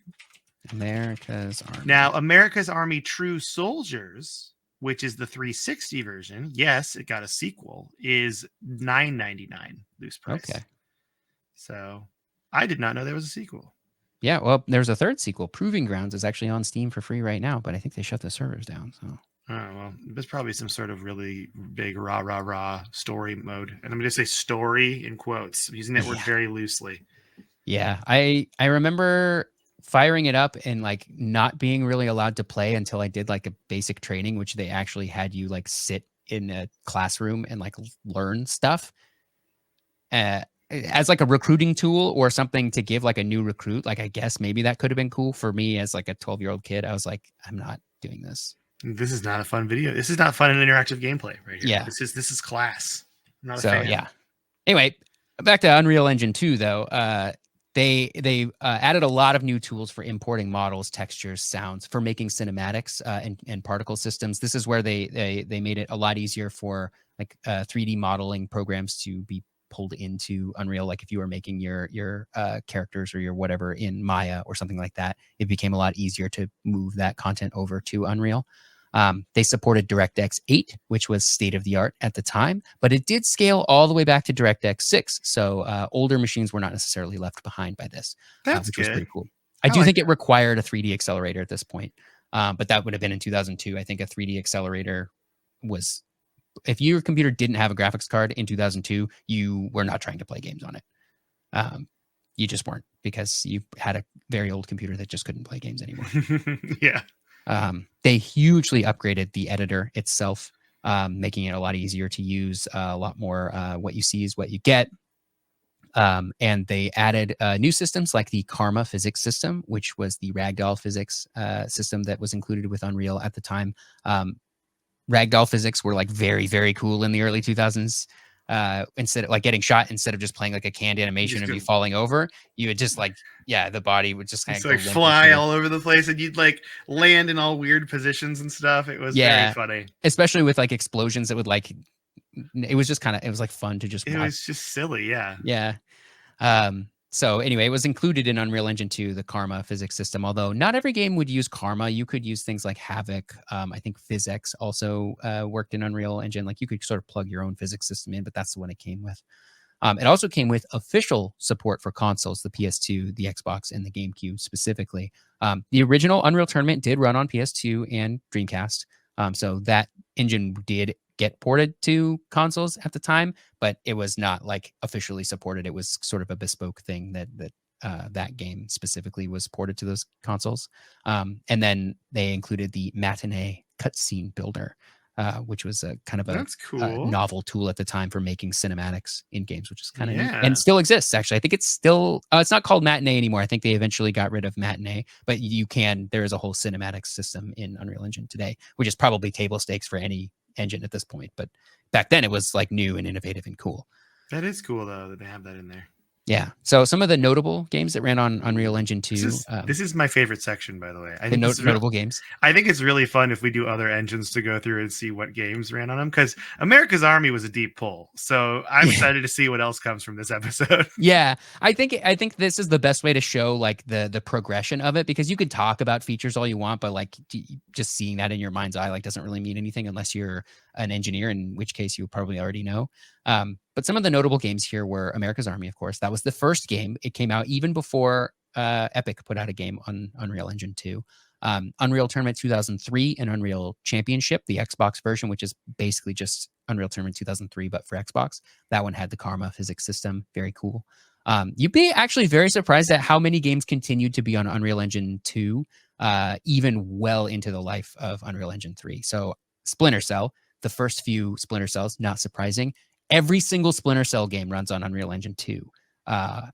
America's Army. Now, America's Army True Soldiers, which is the 360 version, yes, it got a sequel, is $9.99 loose price. Okay. So I did not know there was a sequel. Yeah, well, there's a third sequel. Proving Grounds is actually on Steam for free right now, but I think they shut the servers down. So. Oh, well, there's probably some sort of really big rah story mode. And I'm going to say story in quotes. I'm using that word very loosely. Yeah, I remember firing it up and like not being really allowed to play until I did like a basic training, which they actually had you like sit in a classroom and like learn stuff. As like a recruiting tool or something to give like a new recruit. Like, I guess maybe that could have been cool for me as like a 12-year-old kid. I was like, I'm not doing this. This is not a fun video. This is not fun and interactive gameplay right here. Yeah. This is class. I'm not So, a fan. yeah. Anyway, back to Unreal Engine 2 though. They added a lot of new tools for importing models, textures, sounds, for making cinematics and particle systems. This is where they made it a lot easier for like 3D modeling programs to be pulled into Unreal. Like if you were making your characters or your whatever in Maya or something like that, it became a lot easier to move that content over to Unreal. They supported DirectX 8, which was state of the art at the time, but it did scale all the way back to DirectX 6. So older machines were not necessarily left behind by this, which was pretty cool. I do think it required a 3D accelerator at this point, but that would have been in 2002. I think a 3D accelerator was, if your computer didn't have a graphics card in 2002, you were not trying to play games on it. You just weren't, because you had a very old computer that just couldn't play games anymore. Yeah. They hugely upgraded the editor itself, making it a lot easier to use, a lot more what you see is what you get. And they added new systems like the Karma physics system, which was the ragdoll physics system that was included with Unreal at the time. Ragdoll physics were like very, very cool in the early 2000s. Instead of like getting shot, instead of just playing like a canned animation of you falling over, you would just like, the body would just kind of like fly all over the place, and you'd like land in all weird positions and stuff. It was very funny, especially with like explosions that would like, it was just kind of, it was like fun to just watch. It was just silly. Yeah. So anyway, it was included in Unreal Engine 2, the Karma physics system, although not every game would use Karma. You could use things like Havoc. I think PhysX also worked in Unreal Engine. Like you could sort of plug your own physics system in, but that's the one it came with. It also came with official support for consoles, the PS2, the Xbox, and the GameCube specifically. The original Unreal Tournament did run on PS2 and Dreamcast. So that engine did get ported to consoles at the time, but it was not like officially supported. It was sort of a bespoke thing that game specifically was ported to those consoles. And then they included the Matinee cutscene builder, which was a kind of a novel tool at the time for making cinematics in games, which is kind of neat and still exists. Actually, I think it's still, it's not called Matinee anymore. I think they eventually got rid of Matinee, but there is a whole cinematics system in Unreal Engine today, which is probably table stakes for any engine at this point. But back then it was like new and innovative and cool. That is cool though, that they have that in there. Yeah. So some of the notable games that ran on Unreal Engine 2. This is my favorite section, by the way. I think notable games. I think it's really fun if we do other engines to go through and see what games ran on them, because America's Army was a deep pull. So I'm excited to see what else comes from this episode. Yeah. I think this is the best way to show like the progression of it, because you could talk about features all you want, but like just seeing that in your mind's eye like doesn't really mean anything unless you're an engineer, in which case you probably already know. But some of the notable games here were America's Army, of course. That was the first game. It came out even before Epic put out a game on Unreal Engine 2. Unreal Tournament 2003 and Unreal Championship, the Xbox version, which is basically just Unreal Tournament 2003, but for Xbox. That one had the Karma physics system. Very cool. You'd be actually very surprised at how many games continued to be on Unreal Engine 2, even well into the life of Unreal Engine 3. So Splinter Cell, the first few Splinter Cells, not surprising. Every single Splinter Cell game runs on Unreal Engine 2,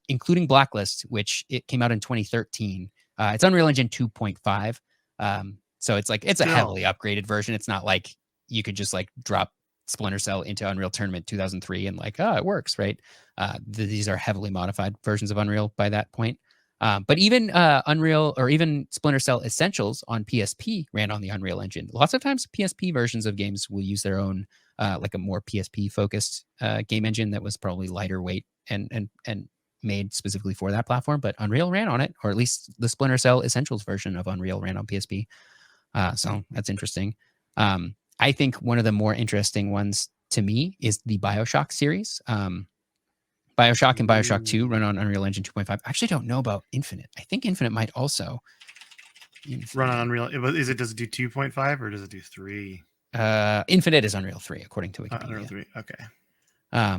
including Blacklist, which it came out in 2013. It's Unreal Engine 2.5. So it's like it's a heavily upgraded version. It's not like you could just like drop Splinter Cell into Unreal Tournament 2003 and like, oh, it works, right? These are heavily modified versions of Unreal by that point. But even Unreal or even Splinter Cell Essentials on PSP ran on the Unreal Engine. Lots of times PSP versions of games will use their own, like a more PSP focused game engine that was probably lighter weight and made specifically for that platform. But Unreal ran on it, or at least the Splinter Cell Essentials version of Unreal ran on PSP. So that's interesting. I think one of the more interesting ones to me is the BioShock series. BioShock and BioShock 2 run on Unreal Engine 2.5. I actually don't know about Infinite. I think Infinite might also run on Unreal. Does it do 2.5 or does it do 3? Infinite is Unreal 3, according to Wikipedia. Unreal 3, okay.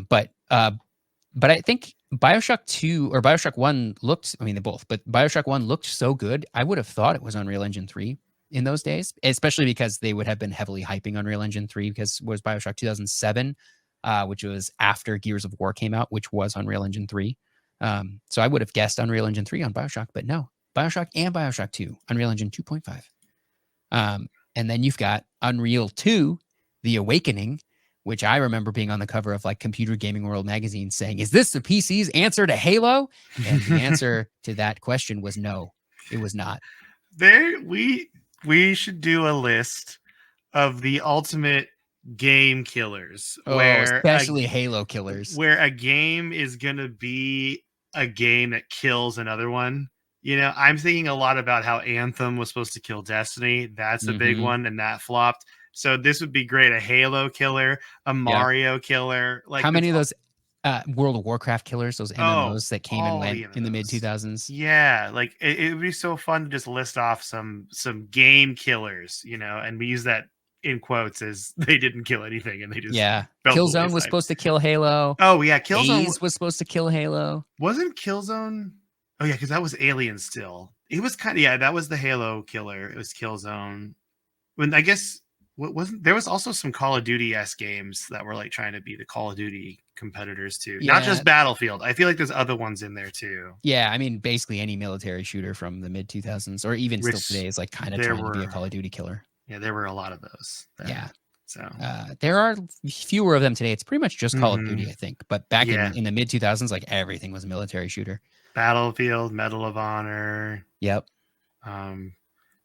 But I think BioShock 2 or BioShock 1 looked, I mean, they both, but BioShock 1 looked so good. I would have thought it was Unreal Engine 3 in those days, especially because they would have been heavily hyping Unreal Engine 3 because it was BioShock 2007, which was after Gears of War came out, which was Unreal Engine 3. So I would have guessed Unreal Engine 3 on BioShock, but no, BioShock and BioShock 2, Unreal Engine 2.5. And then you've got Unreal 2, The Awakening, which I remember being on the cover of like Computer Gaming World magazine saying, is this the PC's answer to Halo? And the answer to that question was no, it was not. We should do a list of the ultimate game killers, especially Halo killers, where a game is gonna be a game that kills another one. You know, I'm thinking a lot about how Anthem was supposed to kill Destiny. That's a big one, and that flopped. So this would be great. A Halo killer, a Mario killer. Like how many of those World of Warcraft killers, those MMOs that came and went in the mid 2000s? Yeah, like it would be so fun to just list off some game killers, you know, and we use that in quotes as they didn't kill anything and they just Killzone was supposed to kill Halo. Oh yeah, Killzone was supposed to kill Halo. Wasn't Killzone? Oh yeah, because that was Alien still. It was kind of that was the Halo killer. It was Killzone. When I guess what wasn't there was also some Call of Duty-esque games that were like trying to be the Call of Duty competitors too. Not just Battlefield. I feel like there's other ones in there too. Yeah, I mean basically any military shooter from the mid 2000s or even still today is like kind of trying to be a Call of Duty killer. Yeah, there were a lot of those. Yeah. So there are fewer of them today. It's pretty much just Call of Duty, I think. But back in the mid 2000s, like everything was a military shooter. Battlefield, Medal of Honor. Yep.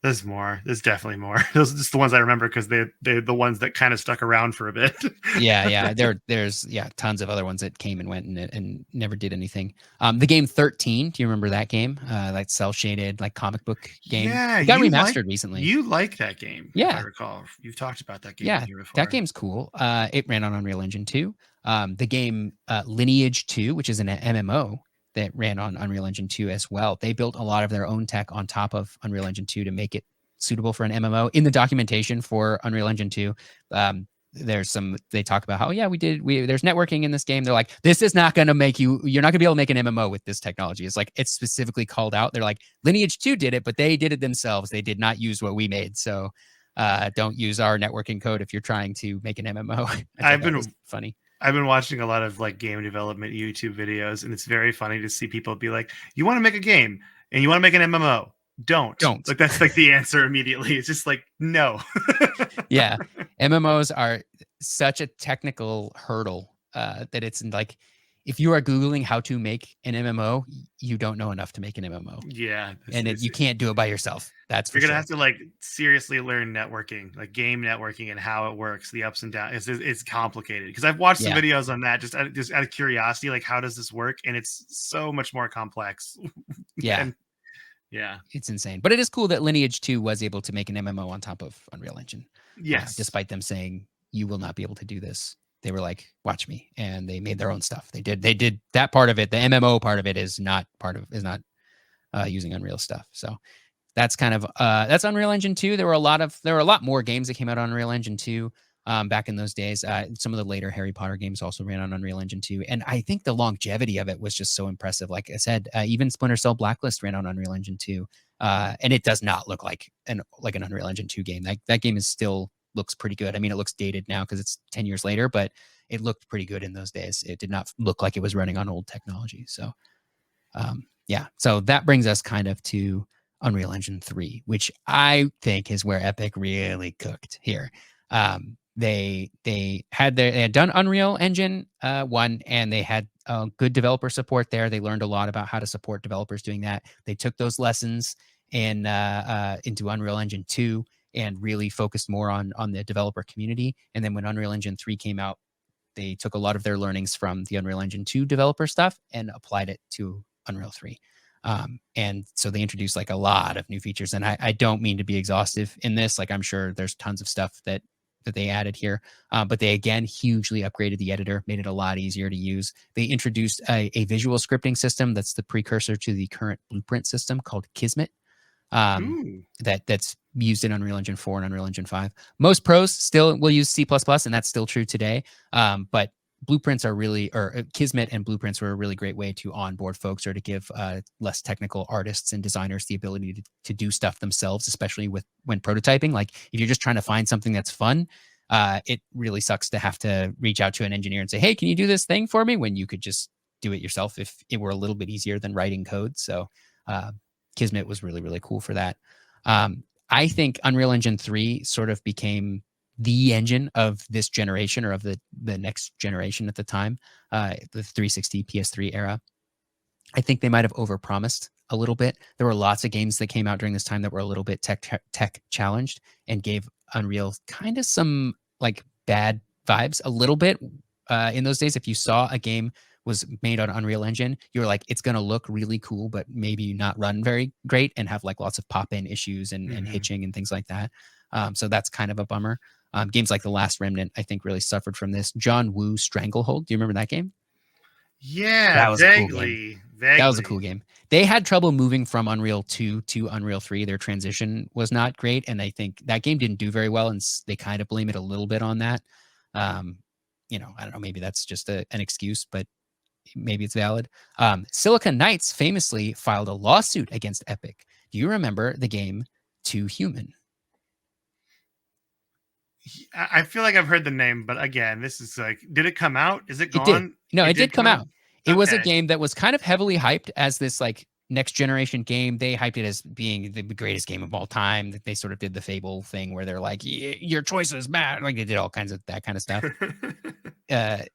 There's more. There's definitely more. Those are just the ones I remember because they're the ones that kind of stuck around for a bit. yeah. There's tons of other ones that came and went and never did anything. The game 13. Do you remember that game? Like cell shaded, like comic book game. Yeah, it got remastered recently. You like that game? Yeah, if I recall. You've talked about that game. Yeah, that game's cool. It ran on Unreal Engine 2. The game Lineage 2, which is an MMO that ran on Unreal Engine 2 as well. They built a lot of their own tech on top of Unreal Engine 2 to make it suitable for an MMO. In the documentation for Unreal Engine 2, they talk about how, there's networking in this game. They're like, this is not going to you're not going to be able to make an MMO with this technology. It's like, it's specifically called out. They're like, Lineage 2 did it, but they did it themselves. They did not use what we made. So don't use our networking code if you're trying to make an MMO. I've been funny. I've been watching a lot of like game development YouTube videos, and it's very funny to see people be like, you want to make a game and you want to make an MMO. Don't. Like that's like the answer immediately. It's just like, no. Yeah. MMOs are such a technical hurdle that it's like, if you are Googling how to make an MMO, you don't know enough to make an MMO. Yeah. And you can't do it by yourself. That's for You're going to have to like seriously learn networking, like game networking and how it works, the ups and downs. It's complicated because I've watched some videos on that just out of curiosity, like how does this work? And it's so much more complex. Yeah. Yeah. It's insane. But it is cool that Lineage 2 was able to make an MMO on top of Unreal Engine. Yes. Despite them saying, you will not be able to do this. They were like, watch me. And they made their own stuff. They did that part of it. The MMO part of it is not using Unreal stuff. So that's kind of that's Unreal Engine 2. There were a lot more games that came out on Unreal Engine 2. back in those days. Some of the later Harry Potter games also ran on Unreal Engine 2. And I think the longevity of it was just so impressive. Like I said, even Splinter Cell Blacklist ran on Unreal Engine 2. And it does not look like an Unreal Engine 2 game. That game is still looks pretty good. I mean, it looks dated now because it's 10 years later, but it looked pretty good in those days. It did not look like it was running on old technology. So yeah, so that brings us kind of to Unreal Engine 3, which I think is where Epic really cooked here. They had done Unreal Engine 1, and they had good developer support there. They learned a lot about how to support developers doing that. They took those lessons and into Unreal Engine 2 and really focused more on the developer community. And then when Unreal Engine 3 came out, they took a lot of their learnings from the Unreal Engine 2 developer stuff and applied it to Unreal 3. And so they introduced like a lot of new features. And I don't mean to be exhaustive in this. Like I'm sure there's tons of stuff that they added here. But they, again, hugely upgraded the editor, made it a lot easier to use. They introduced a visual scripting system that's the precursor to the current Blueprint system called Kismet. That's used in Unreal Engine 4 and Unreal Engine 5. Most pros still will use C++, and that's still true today. But Blueprints are really, or Kismet and Blueprints were a really great way to onboard folks or to give less technical artists and designers the ability to do stuff themselves, especially when prototyping. Like if you're just trying to find something that's fun, it really sucks to have to reach out to an engineer and say, hey, can you do this thing for me? When you could just do it yourself if it were a little bit easier than writing code. So Kismet was really, really cool for that. I think Unreal Engine 3 sort of became the engine of this generation, or of the next generation at the time, the 360 PS3 era. I think they might have overpromised a little bit. There were lots of games that came out during this time that were a little bit tech challenged and gave Unreal kind of some like bad vibes a little bit. In those days, if you saw a game was made on Unreal Engine, you were like, it's going to look really cool, but maybe not run very great and have like lots of pop-in issues and hitching and things like that. So that's kind of a bummer. Games like The Last Remnant, I think, really suffered from this. John Woo Stranglehold. Do you remember that game? Yeah, That was a cool game. Vaguely. That was a cool game. They had trouble moving from Unreal 2 to Unreal 3. Their transition was not great, and I think that game didn't do very well, and they kind of blame it a little bit on that. I don't know, maybe that's just an excuse, but maybe it's valid. Silicon Knights famously filed a lawsuit against Epic. Do you remember the game 2 Human? I feel like I've heard the name, but again, this is like, did it come out? Is it gone? It did. No, it did come out. It was a Okay. game that was kind of heavily hyped as this like next generation game. They hyped it as being the greatest game of all time. They sort of did the Fable thing where they're like, your choice is bad. Like they did all kinds of that kind of stuff. That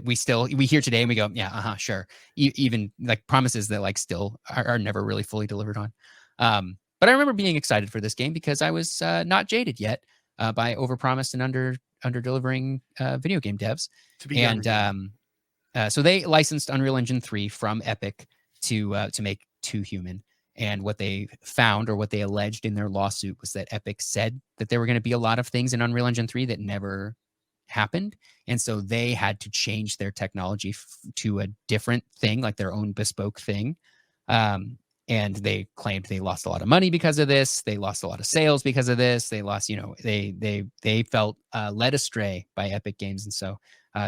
we hear today and we go, yeah, sure. Even like promises that like still are never really fully delivered on. But I remember being excited for this game because I was not jaded yet by overpromised and under delivering video game devs. So they licensed Unreal Engine 3 from Epic to make 2 Human. And what they found, or what they alleged in their lawsuit, was that Epic said that there were going to be a lot of things in Unreal Engine 3 that never happened. And so they had to change their technology to a different thing, like their own bespoke thing. And they claimed they lost a lot of money because of this. They lost a lot of sales because of this. They lost, they felt led astray by Epic Games. And so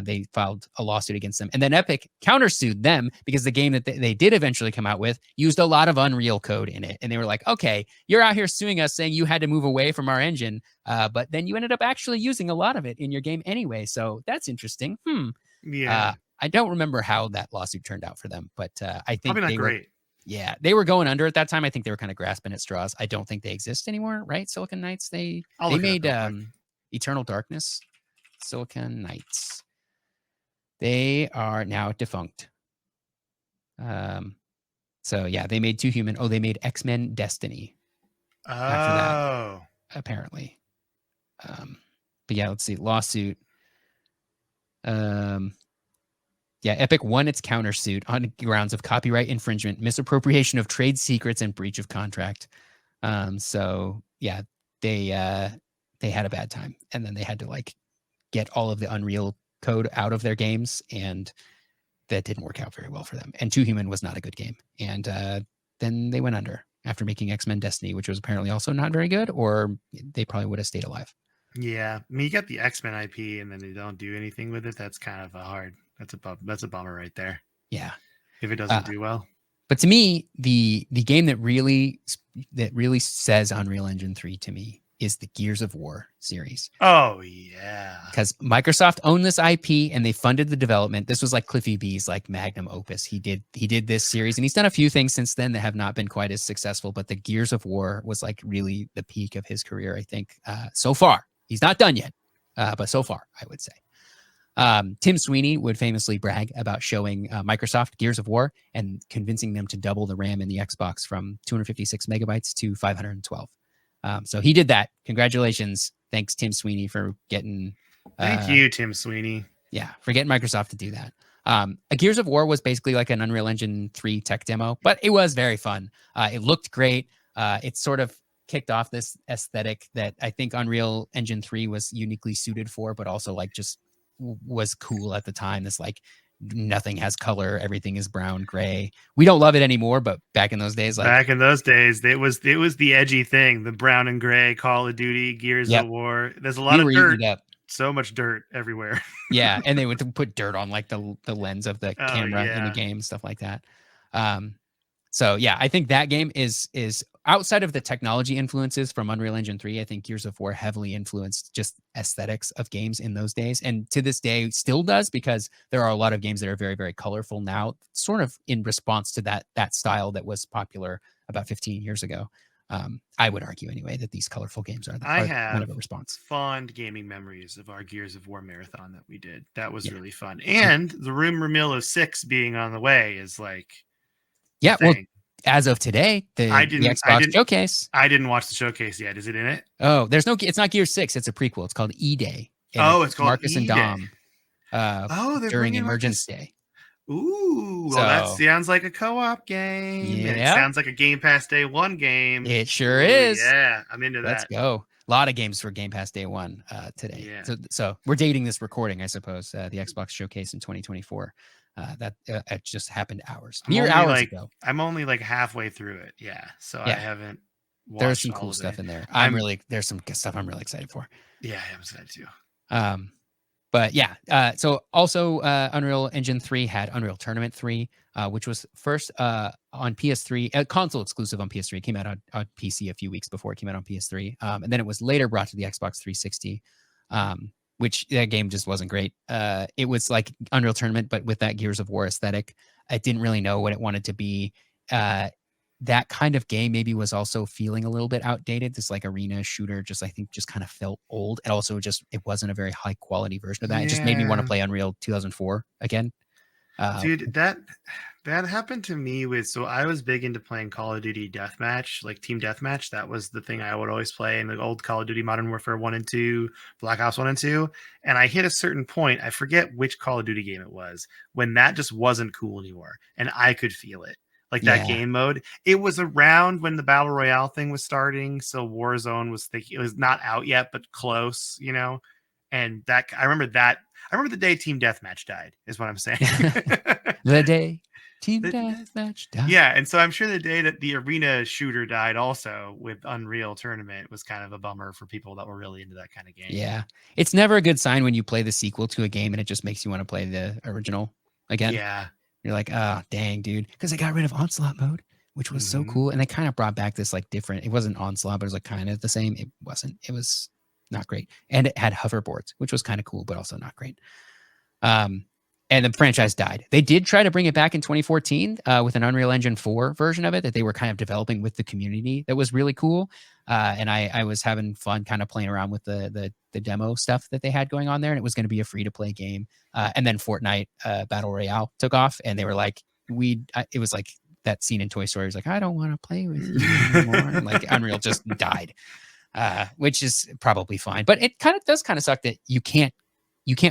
they filed a lawsuit against them. And then Epic countersued them because the game that they did eventually come out with used a lot of Unreal code in it. And they were like, okay, you're out here suing us saying you had to move away from our engine, but then you ended up actually using a lot of it in your game anyway. So that's interesting. Yeah. I don't remember how that lawsuit turned out for them, but I think probably not great. Yeah, they were going under at that time. I think they were kind of grasping at straws. I don't think they exist anymore, right? Silicon Knights, they made Eternal Darkness. Silicon Knights. They are now defunct. So yeah, they made 2 Human. Oh, they made X-Men Destiny after that, apparently. But yeah, let's see. Lawsuit. Yeah, Epic won its countersuit on grounds of copyright infringement, misappropriation of trade secrets, and breach of contract. So yeah, they had a bad time, and then they had to like get all of the Unreal code out of their games, and that didn't work out very well for them. And 2 Human was not a good game, and then they went under after making X-Men Destiny, which was apparently also not very good, or they probably would have stayed alive. Yeah, I mean, you got the X-Men IP, and then they don't do anything with it. That's kind of a hard. That's a bummer right there. Yeah. If it doesn't Uh, do well. but to me, the game that really says Unreal Engine 3 to me is the Gears of War series. Oh yeah. Because Microsoft owned this IP and they funded the development. This was like Cliffy B's like magnum opus. He did this series, and he's done a few things since then that have not been quite as successful. But the Gears of War was like really the peak of his career, I think. So far, he's not done yet, but so far, I would say. Tim Sweeney would famously brag about showing Microsoft Gears of War and convincing them to double the RAM in the Xbox from 256 megabytes to 512. So he did that. Congratulations. Thanks, Tim Sweeney, for getting. Thank you, Tim Sweeney. Yeah, for getting Microsoft to do that. A Gears of War was basically like an Unreal Engine 3 tech demo, but it was very fun. It looked great. It sort of kicked off this aesthetic that I think Unreal Engine 3 was uniquely suited for, but also like just was cool at the time. This like nothing has color, everything is brown, gray. We don't love it anymore, but back in those days, like back in those days, it was the edgy thing, the brown and gray Call of Duty, Gears yep, of War. There's a lot we of were eating dirt, it up. so much dirt everywhere. Yeah, and they would put dirt on like the lens of the Oh camera in the yeah. game, stuff like that. So yeah, I think that game is outside of the technology influences from Unreal Engine 3. I think Gears of War heavily influenced just aesthetics of games in those days, and to this day still does, because there are a lot of games that are very, very colorful now, sort of in response to that style that was popular about 15 years ago. I would argue anyway that these colorful games are I kind of have a response. fond gaming memories of our Gears of War marathon that we did. That was Yeah. really fun. And the rumor mill of 6 being on the way is like a Yeah, well, thing. as of today, I the didn't I Xbox didn't showcase. I didn't watch the showcase yet. Is it in it? Oh, it's not Gear 6, it's a prequel. It's called E-Day. And Oh, it's it's called Marcus and E-Day. Dom Oh, they're during bringing Emergence Marcus. Day. Ooh, well, that So, sounds like a co-op game, and it yeah, sounds like a Game Pass Day 1 game. it sure Ooh, is. yeah, I'm into Let's that. go. A lot of games for Game Pass Day 1 today. Yeah. So we're dating this recording, I suppose. The Xbox showcase in 2024. That it just happened mere hours ago. I'm only like halfway through it. Yeah, so I Yeah, haven't there's watched some all cool of stuff it. in there. I'm There's some stuff I'm really excited for. Yeah, I'm excited too. But yeah, so also Unreal Engine 3 had Unreal Tournament 3, which was first on PS3, console exclusive on PS3. It came out on PC a few weeks before it came out on PS3. And then it was later brought to the Xbox 360, which that game just wasn't great. It was like Unreal Tournament, but with that Gears of War aesthetic. It didn't really know what it wanted to be. That kind of game maybe was also feeling a little bit outdated. This like arena shooter I think just kind of felt old. And also it wasn't a very high quality version of that. It just made me want to play Unreal 2004 again. Dude, that happened to me with, so I was big into playing Call of Duty Deathmatch, like Team Deathmatch. That was the thing I would always play in the old Call of Duty Modern Warfare 1 and 2, Black Ops 1 and 2. And I hit a certain point, I forget which Call of Duty game it was, when that just wasn't cool anymore. And I could feel it. Like that game mode. It was around when the Battle Royale thing was starting. So Warzone was it was not out yet, but close, you know? And I remember the day Team Deathmatch died, is what I'm saying. The day Team Deathmatch died. Yeah, and so I'm sure the day that the arena shooter died also with Unreal Tournament was kind of a bummer for people that were really into that kind of game. Yeah. It's never a good sign when you play the sequel to a game and it just makes you want to play the original again. Yeah. You're like, oh, dang, dude. Because they got rid of Onslaught mode, which was so cool. And they kind of brought back this like different, it wasn't Onslaught, but it was like kind of the same. It wasn't. It was not great. And it had hoverboards, which was kind of cool, but also not great. And the franchise died. They did try to bring it back in 2014 with an Unreal Engine 4 version of it that they were kind of developing with the community. That was really cool. And I was having fun kind of playing around with the demo stuff that they had going on there. And it was going to be a free-to-play game. And then Fortnite Battle Royale took off. And they were like, it was like that scene in Toy Story. It was like, I don't want to play with you anymore. And like Unreal just died, which is probably fine. But it does suck that you can't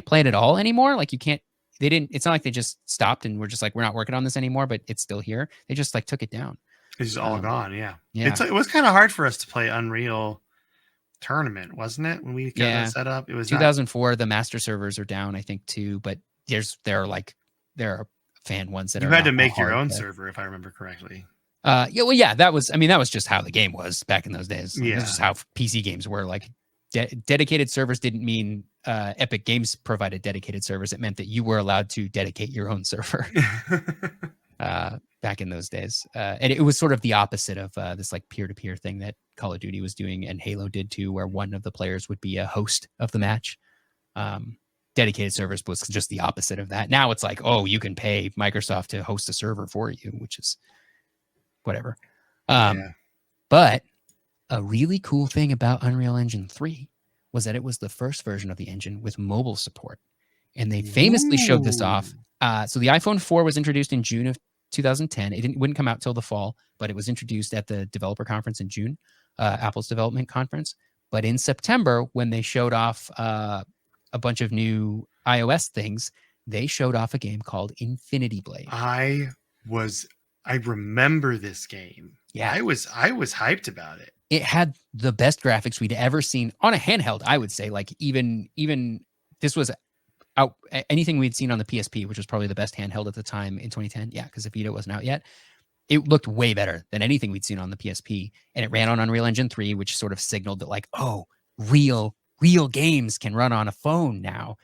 play it at all anymore. Like you can't. It's not like they just stopped and we're just like, we're not working on this anymore, but it's still here. They just like took it down. It's just all gone. Yeah. Yeah. It was kind of hard for us to play Unreal Tournament, wasn't it? When we got that set up, it was 2004. The master servers are down, I think too, but there are fan ones that you had to make your own server, if I remember correctly. That was just how the game was back in those days. Like, yeah. This is how PC games were. Like dedicated servers didn't mean Epic Games provided dedicated servers. It meant that you were allowed to dedicate your own server back in those days. And it was sort of the opposite of this like peer-to-peer thing that Call of Duty was doing and Halo did too, where one of the players would be a host of the match. Dedicated servers was just the opposite of that. Now it's like, oh, you can pay Microsoft to host a server for you, which is whatever. But a really cool thing about Unreal Engine 3 was that it was the first version of the engine with mobile support. And they famously showed this off. So the iPhone 4 was introduced in June of 2010. It wouldn't come out till the fall, but it was introduced at the developer conference in June, Apple's development conference. But in September, when they showed off a bunch of new iOS things, they showed off a game called Infinity Blade. I remember this game. Yeah. I was hyped about it. It had the best graphics we'd ever seen on a handheld, I would say. Like even this was out anything we'd seen on the PSP, which was probably the best handheld at the time in 2010. Yeah, because the Vita wasn't out yet. It looked way better than anything we'd seen on the PSP. And it ran on Unreal Engine 3, which sort of signaled that like, oh, real games can run on a phone now,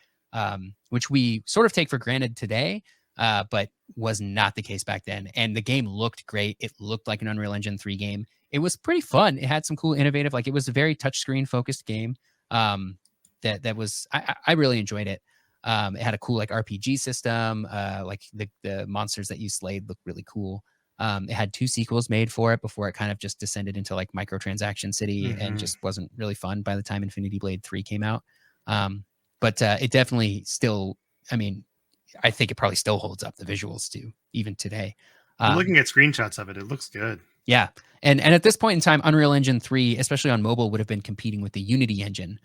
which we sort of take for granted today, but was not the case back then. And the game looked great. It looked like an Unreal Engine 3 game. It was pretty fun. It had some cool, innovative, like it was a very touchscreen focused game. That was, I really enjoyed it. It had a cool like RPG system. Like the monsters that you slayed looked really cool. It had 2 sequels made for it before it kind of just descended into like microtransaction city and just wasn't really fun by the time Infinity Blade 3 came out. But it definitely still, I mean, I think it probably still holds up the visuals too, even today. I'm looking at screenshots of it. It looks good. Yeah. And at this point in time, Unreal Engine 3, especially on mobile, would have been competing with the Unity engine,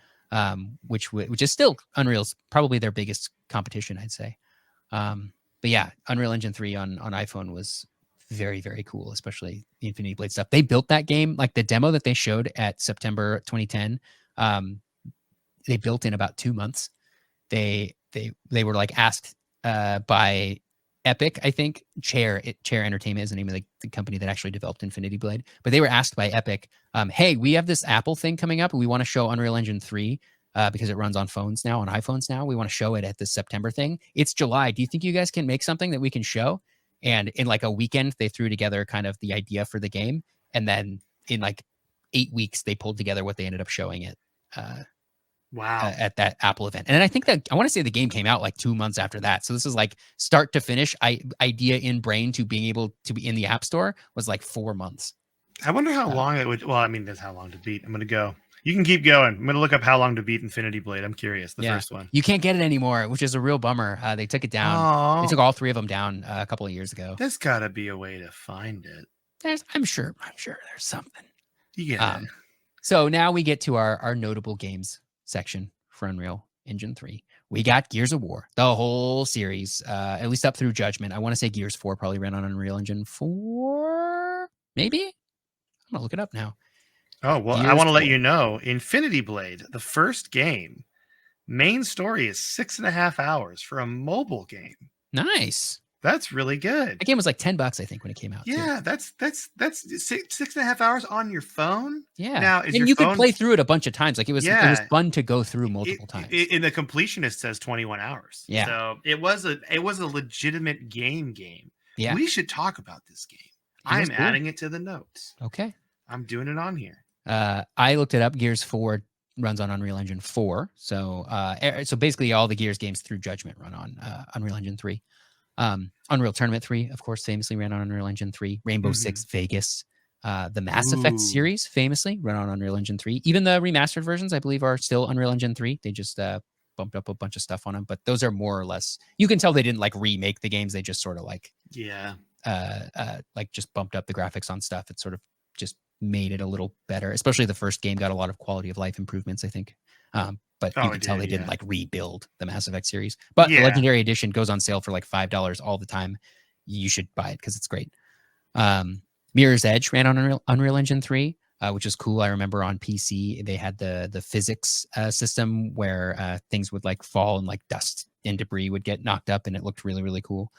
which is still Unreal's probably their biggest competition, I'd say. But yeah, Unreal Engine 3 on iPhone was very, very cool, especially the Infinity Blade stuff. They built that game, like the demo that they showed at September 2010. They built in about 2 months. They were like asked by Epic, I think. Chair Entertainment is the name of the company that actually developed Infinity Blade. But they were asked by Epic, hey, we have this Apple thing coming up. And we want to show Unreal Engine 3 because it runs on phones now, on iPhones now. We want to show it at this September thing. It's July. Do you think you guys can make something that we can show? And in like a weekend, they threw together kind of the idea for the game. And then in like 8 weeks, they pulled together what they ended up showing it. Wow. At that Apple event. And I think that I want to say the game came out like 2 months after that. So this is like start to finish idea in brain to being able to be in the App Store was like 4 months. I wonder how long it would. Well, I mean, that's how long to beat. I'm going to go. You can keep going. I'm going to look up how long to beat Infinity Blade. I'm curious. The first one. You can't get it anymore, which is a real bummer. They took it down. They took all 3 of them down a couple of years ago. There's got to be a way to find it. I'm sure there's something. Yeah. So now we get to our notable games section for Unreal Engine 3. We got Gears of War, the whole series, at least up through Judgment. I want to say Gears 4 probably ran on Unreal Engine 4, maybe? I'm going to look it up now. Oh, well, Gears I want to let you know, Infinity Blade, the first game, main story is 6.5 hours for a mobile game. Nice. That's really good. That game was like $10, I think, when it came out. Yeah, too. that's 6.5 hours on your phone. Yeah. Now, and you could play through it a bunch of times. Like it was fun to go through multiple times. In the completionist says 21 hours. Yeah. So it was a legitimate game. Yeah. We should talk about this game. I'm adding it to the notes. Okay. I'm doing it on here. I looked it up. Gears 4 runs on Unreal Engine 4. So basically all the Gears games through Judgment run on Unreal Engine 3. Unreal Tournament 3, of course, famously ran on Unreal Engine 3. Rainbow Six Vegas, the Mass Effect series, famously run on Unreal Engine 3. Even the remastered versions, I believe, are still Unreal Engine 3. They just bumped up a bunch of stuff on them, but those are more or less. You can tell they didn't like remake the games. They just sort of like like just bumped up the graphics on stuff. It sort of just made it a little better. Especially the first game got a lot of quality of life improvements, I think. But you can tell they didn't like rebuild the Mass Effect series. But the Legendary Edition goes on sale for like $5 all the time. You should buy it because it's great. Mirror's Edge ran on Unreal Engine 3, which is cool. I remember on PC they had the physics system where things would like fall and like dust and debris would get knocked up, and it looked really, really cool.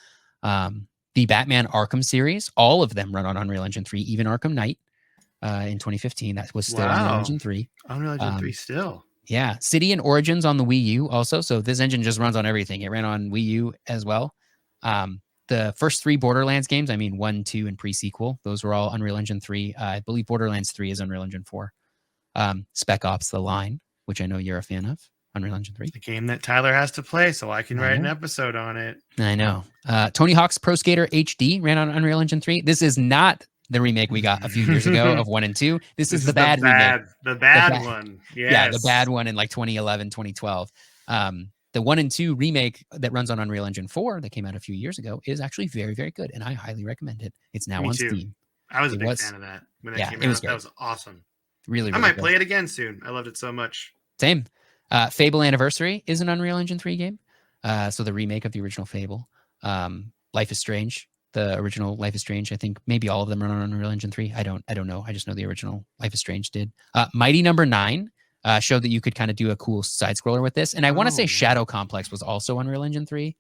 The Batman Arkham series, all of them run on Unreal Engine 3, even Arkham Knight in 2015. That was still Unreal Engine 3. Unreal Engine 3 still. Yeah, City and Origins on the Wii U also. So this engine just runs on everything. It ran on Wii U as well. The first 3 Borderlands games, I mean 1, 2, and pre-sequel, those were all Unreal Engine 3. I believe Borderlands 3 is Unreal Engine 4. Spec Ops: The Line, which I know you're a fan of, Unreal Engine 3. A game that Tyler has to play so I can I write an know. episode on it. I know. Tony Hawk's Pro Skater HD ran on Unreal Engine 3. This is not the remake we got a few years ago of 1 and 2. This is the bad remake. The The bad bad, one. yeah, the Yes. bad one in like 2011, 2012. The 1 and 2 remake that runs on Unreal Engine 4 that came out a few years ago is actually very, very good, and I highly recommend it. It's now Me on too. Steam. I was a It big was, fan of that when that yeah, came it was out. That great. was awesome. Really, I really might good. play it again soon. I loved it so much. Same. Fable Anniversary is an Unreal Engine 3 game. So the remake of the original Fable. Life is Strange, the original Life is Strange. I think maybe all of them run on Unreal Engine 3. I don't know. I just know the original Life is Strange did. Mighty Number 9 showed that you could kind of do a cool side scroller with this. And I want to say Shadow Complex was also Unreal Engine 3,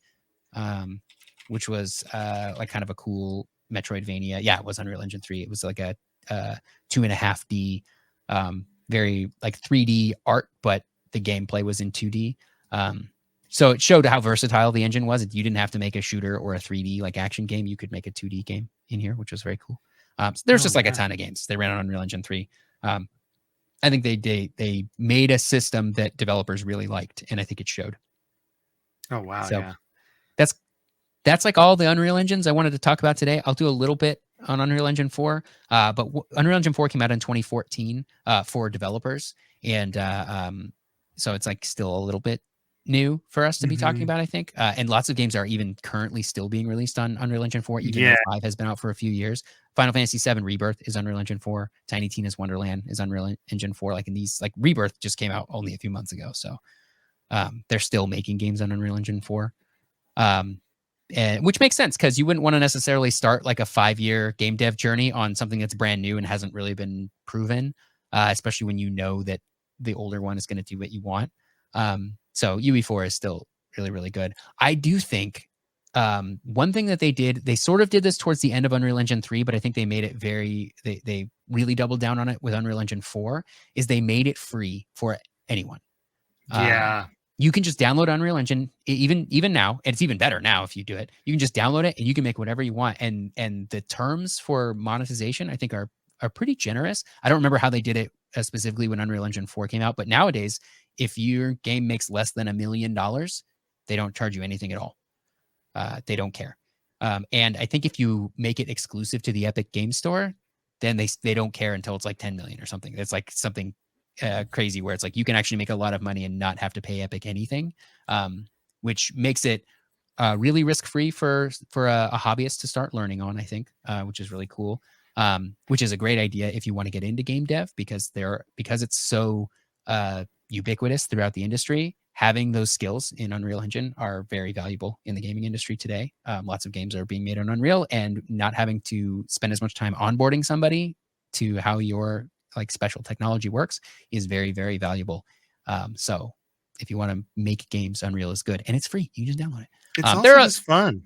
which was like kind of a cool Metroidvania. Yeah, it was Unreal Engine 3. It was like a 2.5D, very like 3D art, but the gameplay was in 2D. So it showed how versatile the engine was. You didn't have to make a shooter or a 3D like action game. You could make a 2D game in here, which was very cool. So there's just like a ton of games. They ran on Unreal Engine 3. I think they made a system that developers really liked, and I think it showed. Oh wow, so yeah. That's like all the Unreal Engines I wanted to talk about today. I'll do a little bit on Unreal Engine 4, but Unreal Engine 4 came out in 2014 for developers, and so it's like still a little bit new for us to be talking about, I think. And lots of games are even currently still being released on Unreal Engine 4, even though 5 has been out for a few years. Final Fantasy VII Rebirth is Unreal Engine 4. Tiny Tina's Wonderland is Unreal Engine 4. Like in these, like Rebirth just came out only a few months ago, so they're still making games on Unreal Engine 4. And which makes sense because you wouldn't want to necessarily start like a 5-year game dev journey on something that's brand new and hasn't really been proven, especially when you know that the older one is going to do what you want. So UE4 is still really, really good. I do think one thing that they did, they sort of did this towards the end of Unreal Engine 3, but I think they made it they really doubled down on it with Unreal Engine 4, is they made it free for anyone. Yeah. You can just download Unreal Engine even now, and it's even better now if you do it. You can just download it and you can make whatever you want. And the terms for monetization, I think, are pretty generous. I don't remember how they did it specifically when Unreal Engine 4 came out, but nowadays, if your game makes less than $1 million, they don't charge you anything at all. They don't care. And I think if you make it exclusive to the Epic Game Store, then they don't care until it's like 10 million or something. It's like something crazy where it's like you can actually make a lot of money and not have to pay Epic anything, which makes it really risk-free for a hobbyist to start learning on, I think, which is really cool. Which is a great idea if you want to get into game dev, because it's so ubiquitous throughout the industry. Having those skills in Unreal Engine are very valuable in the gaming industry today. Lots of games are being made on Unreal, and not having to spend as much time onboarding somebody to how your like special technology works is very, very valuable. So if you want to make games, Unreal is good, and it's free. You can just download it. It's also just fun.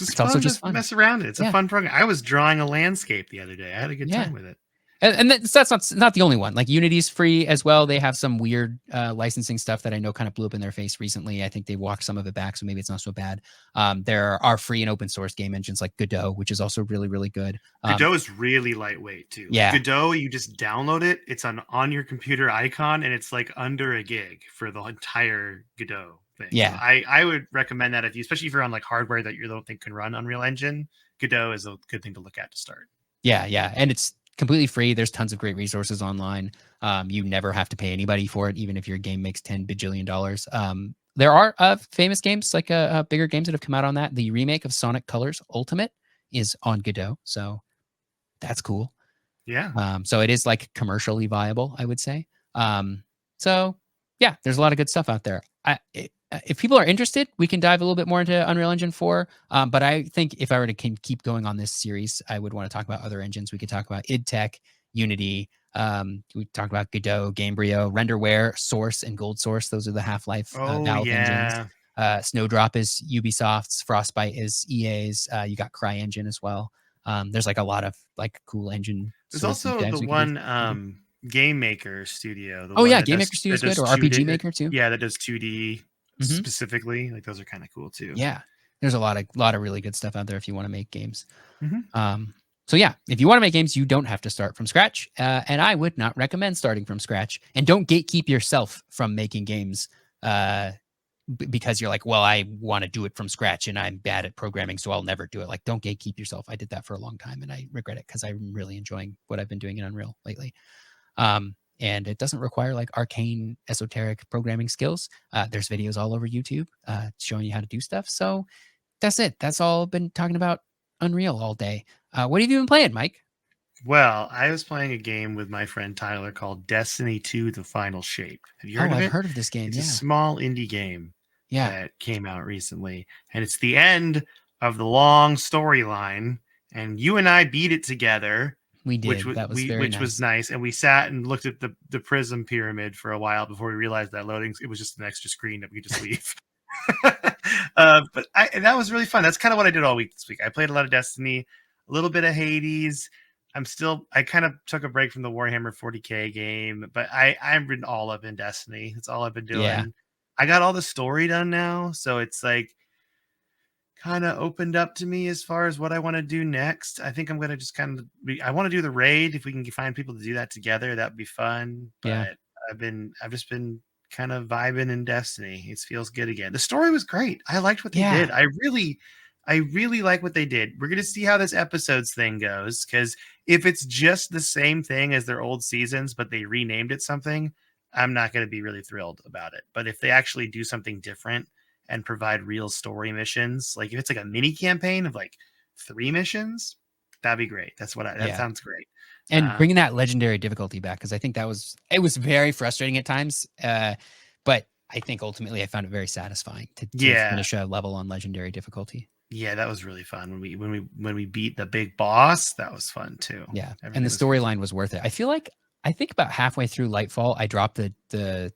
It's also just fun. Mess around it. It's a fun program. I was drawing a landscape the other day. I had a good time with it. And that's not the only one. Like Unity's free as well. They have some weird licensing stuff that I know kind of blew up in their face recently. I think they walked some of it back, so maybe it's not so bad. There are free and open source game engines like Godot, which is also really, really good. Godot is really lightweight too. Yeah. Godot, you just download it. It's on your computer icon, and it's like under a gig for the entire Godot thing. Yeah. So I would recommend that especially if you're on like hardware that you don't think can run Unreal Engine, Godot is a good thing to look at to start. Yeah, and it's completely free. There's tons of great resources online. You never have to pay anybody for it, even if your game makes $10 bajillion. There are famous games, like bigger games that have come out on that. The remake of Sonic Colors Ultimate is on Godot, so that's cool. Yeah. So it is like commercially viable, I would say. So yeah, there's a lot of good stuff out there. If people are interested, we can dive a little bit more into Unreal Engine 4. But I think if I were to keep going on this series, I would want to talk about other engines. We could talk about id Tech, Unity. We talked about Godot, Gamebryo, Renderware, Source, and Gold Source. Those are the Half-Life Valve engines. Snowdrop is Ubisoft's. Frostbite is EA's. You got CryEngine as well. There's like a lot of like cool engine. There's also the one Game Maker Studio, the Oh one yeah, that Game Maker Studio that is good, does or 2D. RPG Maker too. Yeah, that does 2D Mm-hmm. specifically. Like those are kind of cool too. Yeah, there's a lot of really good stuff out there if you want to make games. Mm-hmm. So yeah, if you want to make games, you don't have to start from scratch, and I would not recommend starting from scratch. And don't gatekeep yourself from making games because you're like, well, I want to do it from scratch, and I'm bad at programming, so I'll never do it. Like, don't gatekeep yourself. I did that for a long time, and I regret it because I'm really enjoying what I've been doing in Unreal lately. And it doesn't require like arcane, esoteric programming skills. There's videos all over YouTube showing you how to do stuff. So that's it. That's all I've been talking about Unreal all day. What have you been playing, Mike? Well, I was playing a game with my friend Tyler called Destiny 2: The Final Shape. Have you heard Oh, of I've it? heard of this game. It's a Yeah. small indie game Yeah. that came out recently, and it's the end of the long storyline. And you and I beat it together, We which did. was That was very which was nice. nice. And we sat and looked at the prism pyramid for a while before we realized that loading it was just an extra screen that we could just leave. But that was really fun. That's kind of what I did all week this week. I played a lot of Destiny, a little bit of Hades. I kind of took a break from the Warhammer 40K game, but I'm been all up in Destiny. That's all I've been Yeah. doing. I got all the story done now, so it's like kind of opened up to me as far as what I want to do next. I think I'm gonna just I want to do the raid. If we can find people to do that together, that'd be fun. Yeah. But I've just been kind of vibing in Destiny. It feels good again. The story was great. I liked what they Yeah. did. I really like what they did. We're gonna see how this episodes thing goes, because if it's just the same thing as their old seasons, but they renamed it something, I'm not gonna be really thrilled about it. But if they actually do something different and provide real story missions, like if it's like a mini campaign of like 3 missions, that'd be great. That Yeah. sounds great. And bringing that legendary difficulty back, because I think it was very frustrating at times. But I think ultimately I found it very satisfying to Yeah, finish a level on legendary difficulty. yeah, that was really fun when we beat the big boss. That was fun too. Yeah. And Everything the was good. storyline was worth it. I think about halfway through Lightfall, I dropped the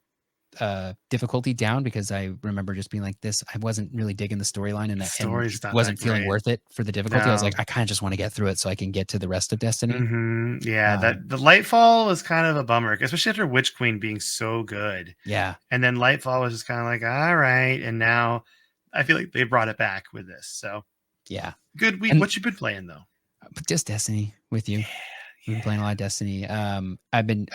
difficulty down because I remember just being like this. I wasn't really digging the storyline and Story's it not wasn't that feeling great. worth it for the difficulty. I was No. like, I kind of just want to get through it so I can get to the rest of Destiny. Yeah, that the Lightfall was kind of a bummer, especially after Witch Queen being so good. Yeah. And then Lightfall was just kind of like, all right. And now I feel like they brought it back with this. So Yeah. good week. And What you been playing though? just Destiny with you. Yeah, We've been playing a lot of Destiny. I've been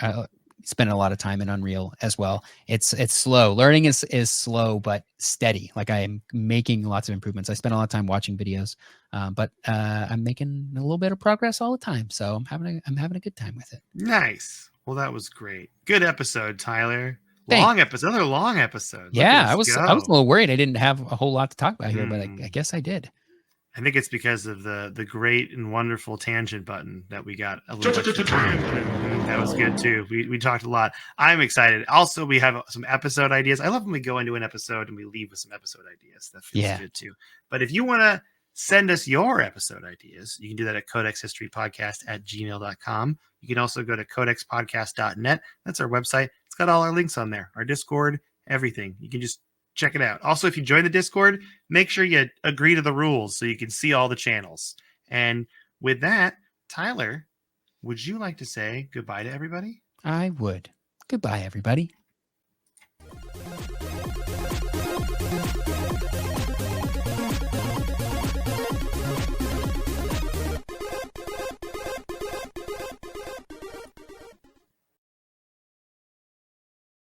spending a lot of time in Unreal as well. It's slow. Learning is slow but steady. Like I am making lots of improvements. I spend a lot of time watching videos, but I'm making a little bit of progress all the time. So I'm having a good time with it. nice. Well, that was great. Good episode, Tyler. Thanks. Long episode, another long episode. Look at Yeah, us I was a go. little worried I didn't have a whole lot to talk about here, but I guess I did. I think it's because of the great and wonderful tangent button that we got a little extra time. That was good too. We talked a lot. I'm excited. Also, we have some episode ideas. I love when we go into an episode and we leave with some episode ideas. That feels good too. But if you want to send us your episode ideas, you can do that at codexhistorypodcast@gmail.com. You can also go to codexpodcast.net. That's our website. It's got all our links on there, our Discord, everything. You can just check it out. Also, if you join the Discord, make sure you agree to the rules so you can see all the channels. And with that, Tyler, would you like to say goodbye to everybody? I would. Goodbye, everybody.